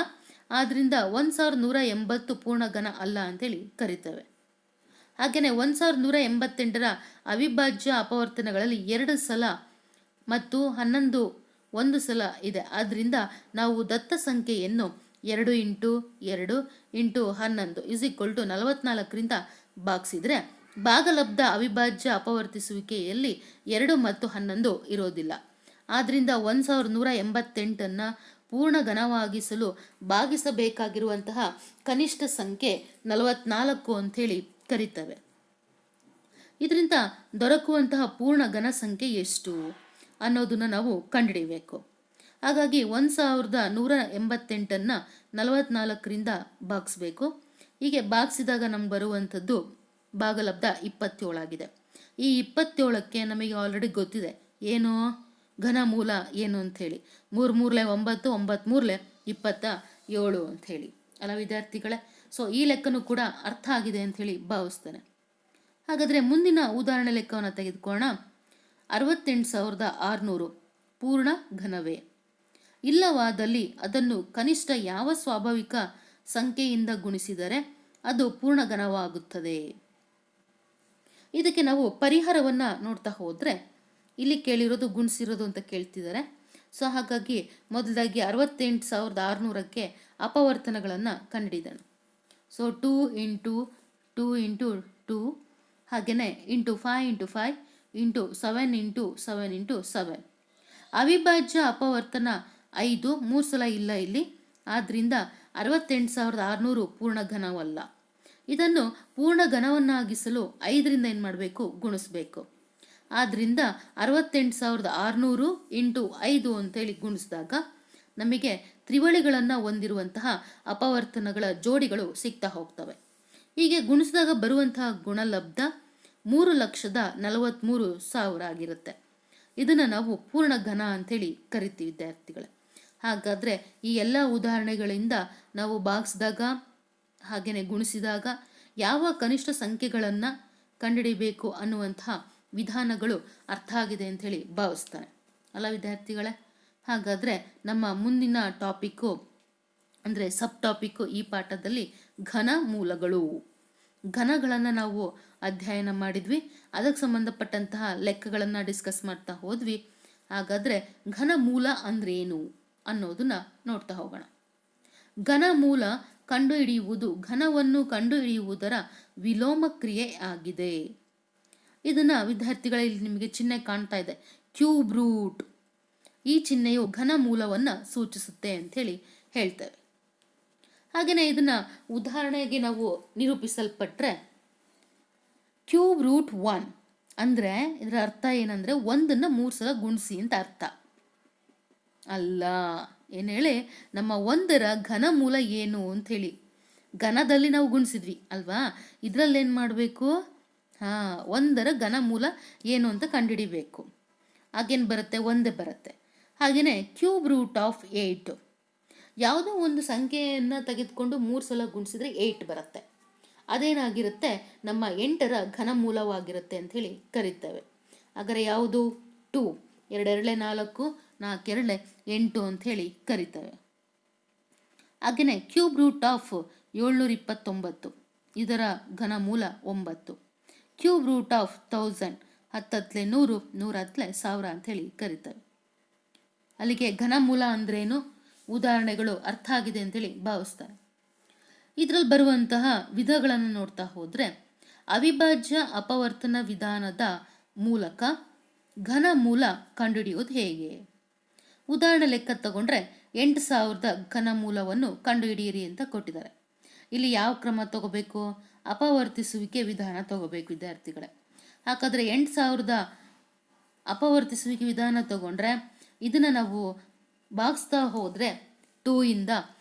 ಆದ್ದರಿಂದ 1,180 ಪೂರ್ಣ ಘನ ಅಲ್ಲ ಅಂತೇಳಿ ಕರಿತೇವೆ. ಹಾಗೆಯೇ 1,188ರ ಅವಿಭಾಜ್ಯ ಅಪವರ್ತನಗಳಲ್ಲಿ 2 ಸಲ ಮತ್ತು 11 1 ಸಲ ಇದೆ. ಆದ್ದರಿಂದ ನಾವು ದತ್ತ ಸಂಖ್ಯೆಯನ್ನು 2 × 2 × 11 = 44ರಿಂದ ಭಾಗಿಸಿದರೆ ಭಾಗಲಬ್ಧ ಅವಿಭಾಜ್ಯ ಅಪವರ್ತಿಸುವಿಕೆಯಲ್ಲಿ 2 ಮತ್ತು 11 ಇರೋದಿಲ್ಲ. ಆದ್ದರಿಂದ 1,188ಅನ್ನು ಪೂರ್ಣ ಘನವಾಗಿಸಲು ಭಾಗಿಸಬೇಕಾಗಿರುವಂತಹ ಕನಿಷ್ಠ ಸಂಖ್ಯೆ 44 ಅಂಥೇಳಿ ಕರಿತೇವೆ. ಇದರಿಂದ ದೊರಕುವಂತಹ ಪೂರ್ಣ ಘನ ಸಂಖ್ಯೆ ಎಷ್ಟು ಅನ್ನೋದನ್ನು ನಾವು ಕಂಡುಹಿಡಿಯಬೇಕು. ಹಾಗಾಗಿ 1,188ಅನ್ನು 44ರಿಂದ ಭಾಗಿಸ್ಬೇಕು. ಹೀಗೆ ಭಾಗಿಸಿದಾಗ ನಮ್ಗೆ ಬರುವಂಥದ್ದು ಭಾಗಲಬ್ಧ 27 ಆಗಿದೆ. ಈ 27ಕ್ಕೆ ನಮಗೆ ಆಲ್ರೆಡಿ ಗೊತ್ತಿದೆ ಏನು ಘನ ಮೂಲ ಏನು ಅಂಥೇಳಿ. 3 3 9, 9 3 27 ಅಂಥೇಳಿ ಅಲ್ಲ ವಿದ್ಯಾರ್ಥಿಗಳೇ. ಸೊ ಈ ಲೆಕ್ಕನೂ ಕೂಡ ಅರ್ಥ ಆಗಿದೆ ಅಂಥೇಳಿ ಭಾವಿಸ್ತೇನೆ. ಹಾಗಾದರೆ ಮುಂದಿನ ಉದಾಹರಣೆ ಲೆಕ್ಕವನ್ನು ತೆಗೆದುಕೊಳ್ಳೋಣ. 68,600 ಪೂರ್ಣ ಘನವೇ? ಇಲ್ಲವಾದಲ್ಲಿ ಅದನ್ನು ಕನಿಷ್ಠ ಯಾವ ಸ್ವಾಭಾವಿಕ ಸಂಖ್ಯೆಯಿಂದ ಗುಣಿಸಿದರೆ ಅದು ಪೂರ್ಣ ಘನವಾಗುತ್ತದೆ? ಇದಕ್ಕೆ ನಾವು ಪರಿಹಾರವನ್ನು ನೋಡ್ತಾ ಹೋದರೆ ಇಲ್ಲಿ ಕೇಳಿರೋದು ಗುಣಿಸಿರೋದು ಅಂತ ಕೇಳ್ತಿದ್ದಾರೆ. ಸೊ ಹಾಗಾಗಿ ಮೊದಲಾಗಿ 68,600ಕ್ಕೆ ಅಪವರ್ತನಗಳನ್ನು ಕಂಡುಹಿಡಿಯೋಣ. ಸೊ 2 × 2 × 2 ಹಾಗೆಯೇ × 5 × 5 × 7 × 7 × 7. ಅವಿಭಾಜ್ಯ ಅಪವರ್ತನ 5 3 ಸಲ ಇಲ್ಲ ಇಲ್ಲಿ, ಆದ್ದರಿಂದ 68,600 ಪೂರ್ಣ ಘನವಲ್ಲ. ಇದನ್ನು ಪೂರ್ಣ ಘನವನ್ನಾಗಿಸಲು 5ರಿಂದ ಏನು ಮಾಡಬೇಕು, ಗುಣಿಸ್ಬೇಕು. ಆದ್ದರಿಂದ 68,600 × 5 ಅಂತೇಳಿ ಗುಣಿಸಿದಾಗ ನಮಗೆ ತ್ರಿವಳಿಗಳನ್ನು ಹೊಂದಿರುವಂತಹ ಅಪವರ್ತನಗಳ ಜೋಡಿಗಳು ಸಿಗ್ತಾ ಹೋಗ್ತವೆ. ಹೀಗೆ ಗುಣಿಸಿದಾಗ ಬರುವಂತಹ ಗುಣಲಬ್ಧ 3,43,000 ಆಗಿರುತ್ತೆ. ಇದನ್ನು ನಾವು ಪೂರ್ಣ ಘನ ಅಂಥೇಳಿ ಕರಿತೀವಿ ವಿದ್ಯಾರ್ಥಿಗಳೇ. ಹಾಗಾದರೆ ಈ ಎಲ್ಲ ಉದಾಹರಣೆಗಳಿಂದ ನಾವು ಭಾಗಿಸಿದಾಗ ಹಾಗೆಯೇ ಗುಣಿಸಿದಾಗ ಯಾವ ಕನಿಷ್ಠ ಸಂಖ್ಯೆಗಳನ್ನು ಕಂಡುಹಿಡಿಬೇಕು ಅನ್ನುವಂತಹ ವಿಧಾನಗಳು ಅರ್ಥ ಆಗಿದೆ ಅಂಥೇಳಿ ಭಾವಿಸ್ತಾರೆ ಅಲ್ಲ ವಿದ್ಯಾರ್ಥಿಗಳೇ. ಹಾಗಾದರೆ ನಮ್ಮ ಮುಂದಿನ ಟಾಪಿಕ್ಕು ಅಂದರೆ ಸಬ್ ಟಾಪಿಕ್ಕು ಈ ಪಾಠದಲ್ಲಿ ಘನ ಮೂಲಗಳು. ಘನಗಳನ್ನು ನಾವು ಅಧ್ಯಯನ ಮಾಡಿದ್ವಿ, ಅದಕ್ಕೆ ಸಂಬಂಧಪಟ್ಟಂತಹ ಲೆಕ್ಕಗಳನ್ನು ಡಿಸ್ಕಸ್ ಮಾಡ್ತಾ ಹೋದ್ವಿ. ಹಾಗಾದರೆ ಘನ ಮೂಲ ಅಂದ್ರೆ ಏನು ಅನ್ನೋದನ್ನ ನೋಡ್ತಾ ಹೋಗೋಣ. ಘನ ಮೂಲ ಕಂಡುಹಿಡಿಯುವುದು ಘನವನ್ನು ಕಂಡುಹಿಡಿಯುವುದರ ವಿಲೋಮ ಕ್ರಿಯೆ ಆಗಿದೆ. ಇದನ್ನು ವಿದ್ಯಾರ್ಥಿಗಳಲ್ಲಿ ನಿಮಗೆ ಚಿಹ್ನೆ ಕಾಣ್ತಾ ಇದೆ, ಕ್ಯೂಬ್ ರೂಟ್. ಈ ಚಿಹ್ನೆಯು ಘನ ಮೂಲವನ್ನು ಸೂಚಿಸುತ್ತೆ ಅಂಥೇಳಿ ಹೇಳ್ತೇವೆ. ಹಾಗೆಯೇ ಇದನ್ನು ಉದಾಹರಣೆಗೆ ನಾವು ನಿರೂಪಿಸಲ್ಪಟ್ರೆ ಕ್ಯೂಬ್ ರೂಟ್ 1 ಅಂದರೆ ಇದರ ಅರ್ಥ ಏನಂದರೆ 1ನ್ನು 3 ಸಲ ಗುಣಿಸಿ ಅಂತ ಅರ್ಥ ಅಲ್ಲ. ಏನು ಹೇಳಿ, ನಮ್ಮ 1ರ ಘನ ಮೂಲ ಏನು ಅಂಥೇಳಿ ಘನದಲ್ಲಿ ನಾವು ಗುಣಿಸಿದ್ವಿ ಅಲ್ವಾ, ಇದರಲ್ಲಿ ಏನು ಮಾಡಬೇಕು, 1ರ ಘನ ಮೂಲ ಏನು ಅಂತ ಕಂಡುಹಿಡಿಬೇಕು. ಹಾಗೇನು ಬರುತ್ತೆ, 1 ಬರುತ್ತೆ. ಹಾಗೆಯೇ ಕ್ಯೂಬ್ ರೂಟ್ ಆಫ್ 8, ಯಾವುದೋ ಒಂದು ಸಂಖ್ಯೆಯನ್ನು ತೆಗೆದುಕೊಂಡು 3 ಸಲ ಗುಣಿಸಿದ್ರೆ 8 ಬರುತ್ತೆ. ಅದೇನಾಗಿರುತ್ತೆ, ನಮ್ಮ 8ರ ಘನ ಮೂಲವಾಗಿರುತ್ತೆ ಅಂಥೇಳಿ ಕರಿತೇವೆ. ಹಾಗಾದರೆ ಯಾವುದು 2, 2 2 4, 4 2 8 ಅಂಥೇಳಿ ಕರಿತೇವೆ. ಹಾಗೆಯೇ ಕ್ಯೂಬ್ ರೂಟ್ ಆಫ್ 729, ಇದರ ಘನ ಮೂಲ 9. ಕ್ಯೂಬ್ ರೂಟ್ ಆಫ್ 1000, 10 100, 100 1000 ಅಂಥೇಳಿ ಕರಿತೇವೆ. ಅಲ್ಲಿಗೆ ಘನ ಮೂಲ ಅಂದ್ರೇನು ಉದಾಹರಣೆಗಳು ಅರ್ಥ ಆಗಿದೆ ಅಂತೇಳಿ ಭಾವಿಸ್ತಾರೆ. ಇದರಲ್ಲಿ ಬರುವಂತಹ ವಿಧಗಳನ್ನು ನೋಡ್ತಾ ಹೋದರೆ ಅವಿಭಾಜ್ಯ ಅಪವರ್ತನ ವಿಧಾನದ ಮೂಲಕ ಘನ ಮೂಲ ಕಂಡುಹಿಡಿಯೋದು ಹೇಗೆ? ಉದಾಹರಣೆ ಲೆಕ್ಕ ತಗೊಂಡ್ರೆ 8000 ಘನಮೂಲವನ್ನು ಕಂಡುಹಿಡಿಯಿರಿ ಅಂತ ಕೊಟ್ಟಿದ್ದಾರೆ. ಇಲ್ಲಿ ಯಾವ ಕ್ರಮ ತಗೋಬೇಕು? ಅಪವರ್ತಿಸುವಿಕೆ ವಿಧಾನ ತಗೋಬೇಕು ವಿದ್ಯಾರ್ಥಿಗಳೇ. ಹಾಗಾದರೆ 8000 ಅಪವರ್ತಿಸುವಿಕೆ ವಿಧಾನ ತಗೊಂಡ್ರೆ ಇದನ್ನು ನಾವು ಭಾಗಿಸ್ತಾ ಹೋದರೆ 2 ಇಂದ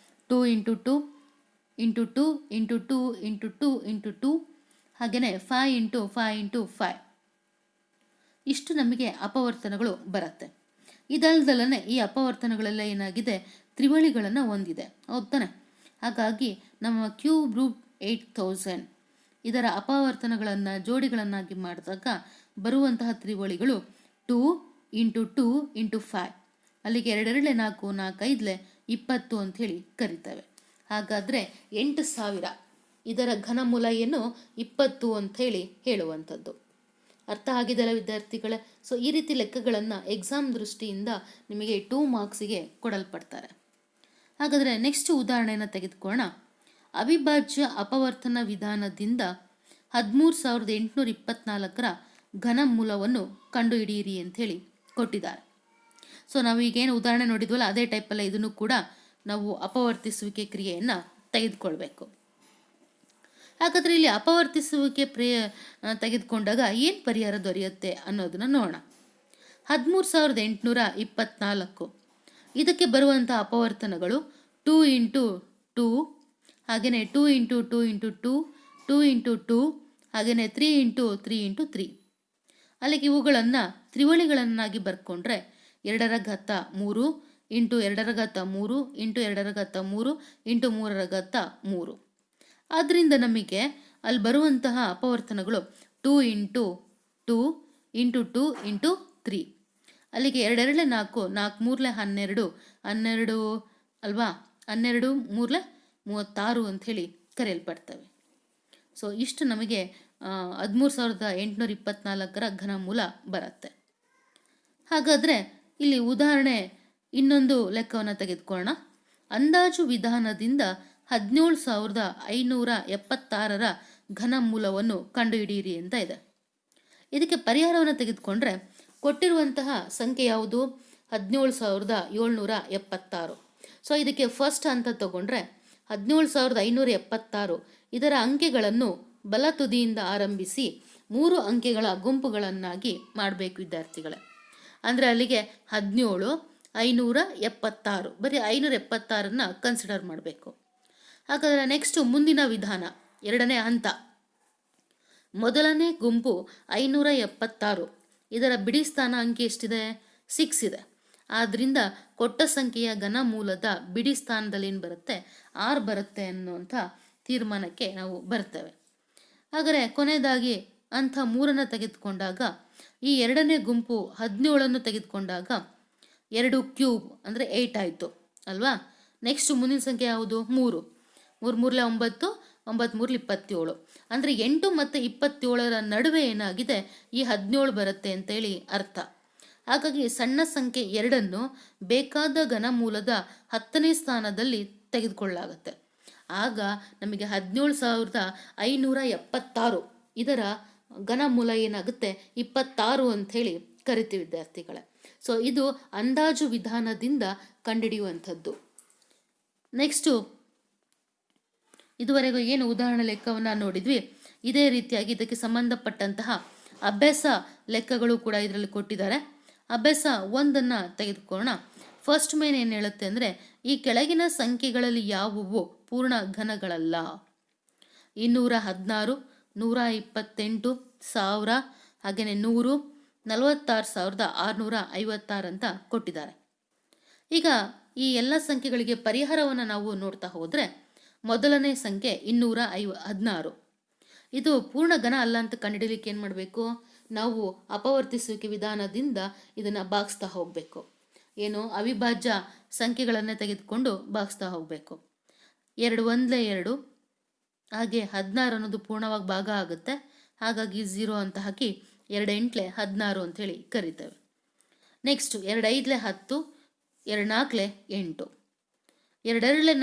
2 into 2 into 2 into 2 into 2 into 2 ಹಾಗೆಯೇ 5 ಇಂಟು 5 ಇಂಟು 5 ಇಷ್ಟು ನಮಗೆ ಅಪವರ್ತನಗಳು ಬರುತ್ತೆ. ಇದಲ್ದಲೇ ಈ ಅಪವರ್ತನಗಳೆಲ್ಲ ಏನಾಗಿದೆ, ತ್ರಿವಳಿಗಳನ್ನು ಹೊಂದಿದೆ, ಹೌದಾನೆ? ಹಾಗಾಗಿ ನಮ್ಮ ಕ್ಯೂಬ್ ರೂಟ್ 8000 ಇದರ ಅಪವರ್ತನಗಳನ್ನು ಜೋಡಿಗಳನ್ನಾಗಿ ಮಾಡಿದಾಗ ಬರುವಂತಹ ತ್ರಿವಳಿಗಳು 2 ಇಂಟು 2 ಇಂಟು 5, ಅಲ್ಲಿಗೆ 2 2 4 4 5 20 ಅಂಥೇಳಿ ಕರಿತೇವೆ. ಹಾಗಾದರೆ 8000 ಇದರ ಘನಮೂಲ ಏನು? 20 ಅಂಥೇಳಿ ಹೇಳುವಂಥದ್ದು. ಅರ್ಥ ಆಗಿದೆಯಲ್ಲ ವಿದ್ಯಾರ್ಥಿಗಳೇ? ಸೊ ಈ ರೀತಿ ಲೆಕ್ಕಗಳನ್ನು ಎಕ್ಸಾಮ್ ದೃಷ್ಟಿಯಿಂದ ನಿಮಗೆ 2 ಮಾರ್ಕ್ಸಿಗೆ ಕೊಡಲ್ಪಡ್ತಾರೆ. ಹಾಗಾದರೆ ನೆಕ್ಸ್ಟ್ ಉದಾಹರಣೆಯನ್ನು ತೆಗೆದುಕೊಳ್ಳೋಣ. ಅವಿಭಾಜ್ಯ ಅಪವರ್ತನ ವಿಧಾನದಿಂದ 13824 ಘನಮೂಲವನ್ನು ಕಂಡುಹಿಡಿಯಿರಿ ಅಂಥೇಳಿ ಕೊಟ್ಟಿದ್ದಾರೆ. ಸೊ ನಾವು ಈಗೇನು ಉದಾಹರಣೆ ನೋಡಿದ್ವಲ್ಲ ಅದೇ ಟೈಪಲ್ಲೇ ಇದನ್ನು ಕೂಡ ನಾವು ಅಪವರ್ತಿಸುವಿಕೆ ಕ್ರಿಯೆಯನ್ನು ತೆಗೆದುಕೊಳ್ಬೇಕು. ಹಾಗಾದರೆ ಇಲ್ಲಿ ಅಪವರ್ತಿಸುವಿಕೆ ತೆಗೆದುಕೊಂಡಾಗ ಏನು ಪರಿಹಾರ ದೊರೆಯುತ್ತೆ ಅನ್ನೋದನ್ನು ನೋಡೋಣ. 13824 ಇದಕ್ಕೆ ಬರುವಂಥ ಅಪವರ್ತನಗಳು 2 ಇಂಟು 2 ಹಾಗೆಯೇ 2 ಇಂಟು 2 ಇಂಟು 2 2 ಇಂಟು 2 ಹಾಗೆಯೇ 3 ಇಂಟು 3 ಇಂಟು 3. ಅಲ್ಲಿಗೆ ಇವುಗಳನ್ನು ತ್ರಿವಳಿಗಳನ್ನಾಗಿ ಬರ್ಕೊಂಡ್ರೆ 2^3 ಇಂಟು 2^3 ಇಂಟು 2^3 ಇಂಟು 3^3. ಆದ್ದರಿಂದ ನಮಗೆ ಅಲ್ಲಿ ಬರುವಂತಹ ಅಪವರ್ತನಗಳು 2 ಇಂಟು 2 ಇಂಟು 2 ಇಂಟು 3. ಅಲ್ಲಿಗೆ 2 2 4 4 3 12 12 ಅಲ್ವಾ? 12 3 36 ಅಂಥೇಳಿ ಕರೆಯಲ್ಪಡ್ತವೆ. ಸೊ ಇಷ್ಟು ನಮಗೆ 13824 ಘನಮೂಲ ಬರುತ್ತೆ. ಹಾಗಾದರೆ ಇಲ್ಲಿ ಉದಾಹರಣೆ ಇನ್ನೊಂದು ಲೆಕ್ಕವನ್ನು ತೆಗೆದುಕೊಳ್ಳೋಣ. ಅಂದಾಜು ವಿಧಾನದಿಂದ 17576 ಘನಮೂಲವನ್ನು ಕಂಡುಹಿಡಿಯಿರಿ ಅಂತ ಇದೆ. ಇದಕ್ಕೆ ಪರಿಹಾರವನ್ನು ತೆಗೆದುಕೊಂಡ್ರೆ ಕೊಟ್ಟಿರುವಂತಹ ಸಂಖ್ಯೆ ಯಾವುದು? 17776. ಸೊ ಇದಕ್ಕೆ ಫಸ್ಟ್ ಅಂತ ತಗೊಂಡ್ರೆ 17576 ಇದರ ಅಂಕೆಗಳನ್ನು ಬಲ ತುದಿಯಿಂದ ಆರಂಭಿಸಿ 3 ಅಂಕೆಗಳ ಗುಂಪುಗಳನ್ನಾಗಿ ಮಾಡಬೇಕು ವಿದ್ಯಾರ್ಥಿಗಳೇ. ಅಂದರೆ ಅಲ್ಲಿಗೆ 17 576 ಬರೀ 576 ಕನ್ಸಿಡರ್ ಮಾಡಬೇಕು. ಹಾಗಾದರೆ ನೆಕ್ಸ್ಟು ಮುಂದಿನ ವಿಧಾನ, ಎರಡನೇ ಹಂತ. ಮೊದಲನೇ ಗುಂಪು 576 ಇದರ ಬಿಡಿ ಸ್ಥಾನ ಅಂಕೆ ಎಷ್ಟಿದೆ? 6 ಇದೆ. ಆದ್ದರಿಂದ ಕೊಟ್ಟ ಸಂಖ್ಯೆಯ ಘನಮೂಲದ ಬಿಡಿ ಸ್ಥಾನದಲ್ಲಿ ಏನು ಬರುತ್ತೆ? 6 ಬರುತ್ತೆ ಅನ್ನುವಂಥ ತೀರ್ಮಾನಕ್ಕೆ ನಾವು ಬರ್ತೇವೆ. ಹಾಗಾದರೆ ಕೊನೆಯದಾಗಿ ಅಂಥ 3 ತೆಗೆದುಕೊಂಡಾಗ ಈ ಎರಡನೇ ಗುಂಪು 17 ತೆಗೆದುಕೊಂಡಾಗ 2 ಕ್ಯೂಬ್ ಅಂದರೆ 8 ಆಯಿತು ಅಲ್ವಾ? ನೆಕ್ಸ್ಟ್ ಮುಂದಿನ ಸಂಖ್ಯೆ ಯಾವುದು? 3 3 3 9 9 3 27 ಅಂದರೆ 8 ಮತ್ತು 27 ನಡುವೆ ಏನಾಗಿದೆ? ಈ 17 ಬರುತ್ತೆ ಅಂತೇಳಿ ಅರ್ಥ. ಹಾಗಾಗಿ ಸಣ್ಣ ಸಂಖ್ಯೆ 2 ಬೇಕಾದ ಘನಮೂಲದ 10ನೇ ಸ್ಥಾನದಲ್ಲಿ ತೆಗೆದುಕೊಳ್ಳಲಾಗುತ್ತೆ. ಆಗ ನಮಗೆ 17576 ಇದರ ಘನಮೂಲ ಏನಾಗುತ್ತೆ? 26 ಅಂಥೇಳಿ ಕರಿತೀವಿ ವಿದ್ಯಾರ್ಥಿಗಳೇ. ಸೊ ಇದು ಅಂದಾಜು ವಿಧಾನದಿಂದ ಕಂಡುಹಿಡಿಯುವಂಥದ್ದು. ನೆಕ್ಸ್ಟು ಇದುವರೆಗೂ ಏನು ಉದಾಹರಣೆ ಲೆಕ್ಕವನ್ನು ನೋಡಿದ್ವಿ, ಇದೇ ರೀತಿಯಾಗಿ ಇದಕ್ಕೆ ಸಂಬಂಧಪಟ್ಟಂತಹ ಅಭ್ಯಾಸ ಲೆಕ್ಕಗಳು ಕೂಡ ಇದರಲ್ಲಿ ಕೊಟ್ಟಿದ್ದಾರೆ. ಅಭ್ಯಾಸ 1 ತೆಗೆದುಕೊಳ್ಳೋಣ. ಫಸ್ಟ್ ಮೇನ್ ಏನು ಹೇಳುತ್ತೆ ಅಂದರೆ, ಈ ಕೆಳಗಿನ ಸಂಖ್ಯೆಗಳಲ್ಲಿ ಯಾವುವು ಪೂರ್ಣ ಘನಗಳಲ್ಲ? 216 128 1000 ಹಾಗೆಯೇ 100 46656 ಅಂತ ಕೊಟ್ಟಿದ್ದಾರೆ. ಈಗ ಈ ಎಲ್ಲ ಸಂಖ್ಯೆಗಳಿಗೆ ಪರಿಹಾರವನ್ನು ನಾವು ನೋಡ್ತಾ ಹೋದರೆ ಮೊದಲನೇ ಸಂಖ್ಯೆ 216 ಇದು ಪೂರ್ಣ ಘನ ಅಲ್ಲ ಅಂತ ಕಂಡುಹಿಡಿಯಲಿಕ್ಕೆ ಏನು ಮಾಡಬೇಕು? ನಾವು ಅಪವರ್ತಿಸುವಿಕೆ ವಿಧಾನದಿಂದ ಇದನ್ನು ಭಾಗಿಸ್ತಾ ಹೋಗಬೇಕು. ಏನು? ಅವಿಭಾಜ್ಯ ಸಂಖ್ಯೆಗಳನ್ನೇ ತೆಗೆದುಕೊಂಡು ಭಾಗಿಸ್ತಾ ಹೋಗಬೇಕು. 2 1 2 ಹಾಗೆ 16 ಅನ್ನೋದು ಪೂರ್ಣವಾಗಿ ಭಾಗ ಆಗುತ್ತೆ. ಹಾಗಾಗಿ 0 ಅಂತ ಹಾಕಿ 2 8 16 ಅಂಥೇಳಿ ಕರಿತೇವೆ. ನೆಕ್ಸ್ಟು 2 5 10 2 4 8 2 2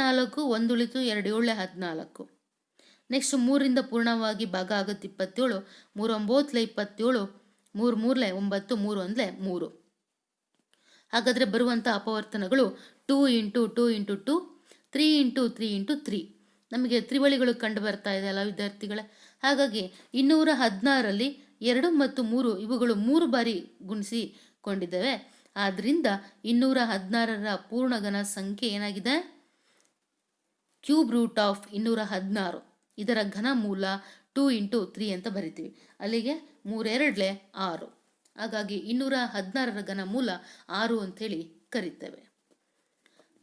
4 1 ಉಳಿತು 2 7 14. ನೆಕ್ಸ್ಟ್ 3ರಿಂದ ಪೂರ್ಣವಾಗಿ ಭಾಗ ಆಗುತ್ತೆ 27 3 9 27 3 3 9 3 1 3. ಹಾಗಾದರೆ ಬರುವಂಥ ಅಪವರ್ತನಗಳು 2 ಇಂಟು 2 ಇಂಟು 2, 3 ಇಂಟು 3 ಇಂಟು 3. ನಮಗೆ ತ್ರಿವಳಿಗಳು ಕಂಡು ಬರ್ತಾ ಇದೆ ಅಲ್ಲ ವಿದ್ಯಾರ್ಥಿಗಳೇ. ಹಾಗಾಗಿ 216ರಲ್ಲಿ 2 ಮತ್ತು 3 ಇವುಗಳು 3 ಬಾರಿ ಗುಣಿಸಿಕೊಂಡಿದ್ದೇವೆ. ಆದ್ದರಿಂದ 216ರ ಪೂರ್ಣಘನ ಸಂಖ್ಯೆ ಏನಾಗಿದೆ? Cube root of 216. ಇದರ ಘನಮೂಲ 2 ಇಂಟು 3 ಅಂತ ಬರಿತೀವಿ. ಅಲ್ಲಿಗೆ 3 6. ಹಾಗಾಗಿ 216ರ ಘನಮೂಲ 6 ಅಂಥೇಳಿ ಕರಿತೇವೆ.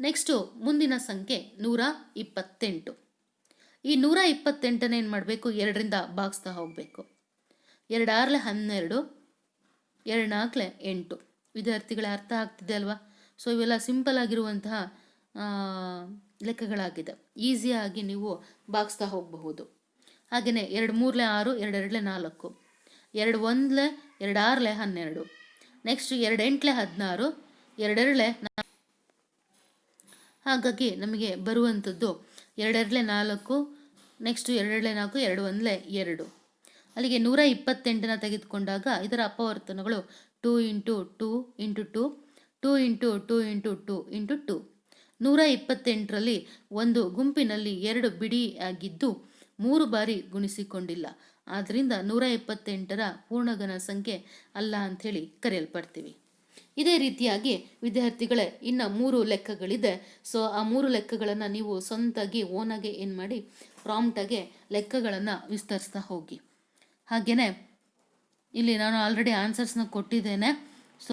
ನೆಕ್ಸ್ಟು ಮುಂದಿನ ಸಂಖ್ಯೆ 128. ಈ 128ನೇ ಏನು ಮಾಡಬೇಕು? 2ರಿಂದ ಭಾಗಿಸ್ತಾ ಹೋಗಬೇಕು. 2 6 12, 2 4 8. ವಿದ್ಯಾರ್ಥಿಗಳ ಅರ್ಥ ಆಗ್ತಿದೆ ಅಲ್ವಾ? ಸೊ ಇವೆಲ್ಲ ಸಿಂಪಲ್ ಆಗಿರುವಂತಹ ಲೆಕ್ಕಗಳಾಗಿದೆ. ಈಸಿಯಾಗಿ ನೀವು ಭಾಗಿಸ್ತಾ ಹೋಗಬಹುದು. ಹಾಗೆಯೇ 2 3 6, 2 2 4, 2 1 2 6 12, ನೆಕ್ಸ್ಟ್ 2 8 16, 2 2 4. ಹಾಗಾಗಿ ನಮಗೆ ಬರುವಂಥದ್ದು 2 2 4, ನೆಕ್ಸ್ಟ್ 2 2 4, 2 1 2. ಅಲ್ಲಿಗೆ 128ನ ತೆಗೆದುಕೊಂಡಾಗ ಇದರ ಅಪವರ್ತನಗಳು 2 into 2 into 2, 2 into 2 into 2 into 2. 128ರಲ್ಲಿ ಒಂದು ಗುಂಪಿನಲ್ಲಿ 2 ಬಿಡಿಯಾಗಿದ್ದು 3 ಬಾರಿ ಗುಣಿಸಿಕೊಂಡಿಲ್ಲ. ಆದ್ದರಿಂದ 128ರ ಪೂರ್ಣಘನ ಸಂಖ್ಯೆ ಅಲ್ಲ ಅಂಥೇಳಿ ಕರೆಯಲ್ಪಡ್ತೀವಿ. ಇದೇ ರೀತಿಯಾಗಿ ವಿದ್ಯಾರ್ಥಿಗಳೇ ಇನ್ನು 3 ಲೆಕ್ಕಗಳಿದೆ. ಸೊ ಆ 3 ಲೆಕ್ಕಗಳನ್ನು ನೀವು ಸ್ವಂತಾಗಿ ಓನಾಗೆ ಏನು ಮಾಡಿ ಪ್ರಾಂಪ್ಟಾಗೆ ಲೆಕ್ಕಗಳನ್ನು ವಿಸ್ತರಿಸ್ತಾ ಹೋಗಿ. ಹಾಗೆಯೇ ಇಲ್ಲಿ ನಾನು ಆಲ್ರೆಡಿ ಆನ್ಸರ್ಸ್ನ ಕೊಟ್ಟಿದ್ದೇನೆ. ಸೊ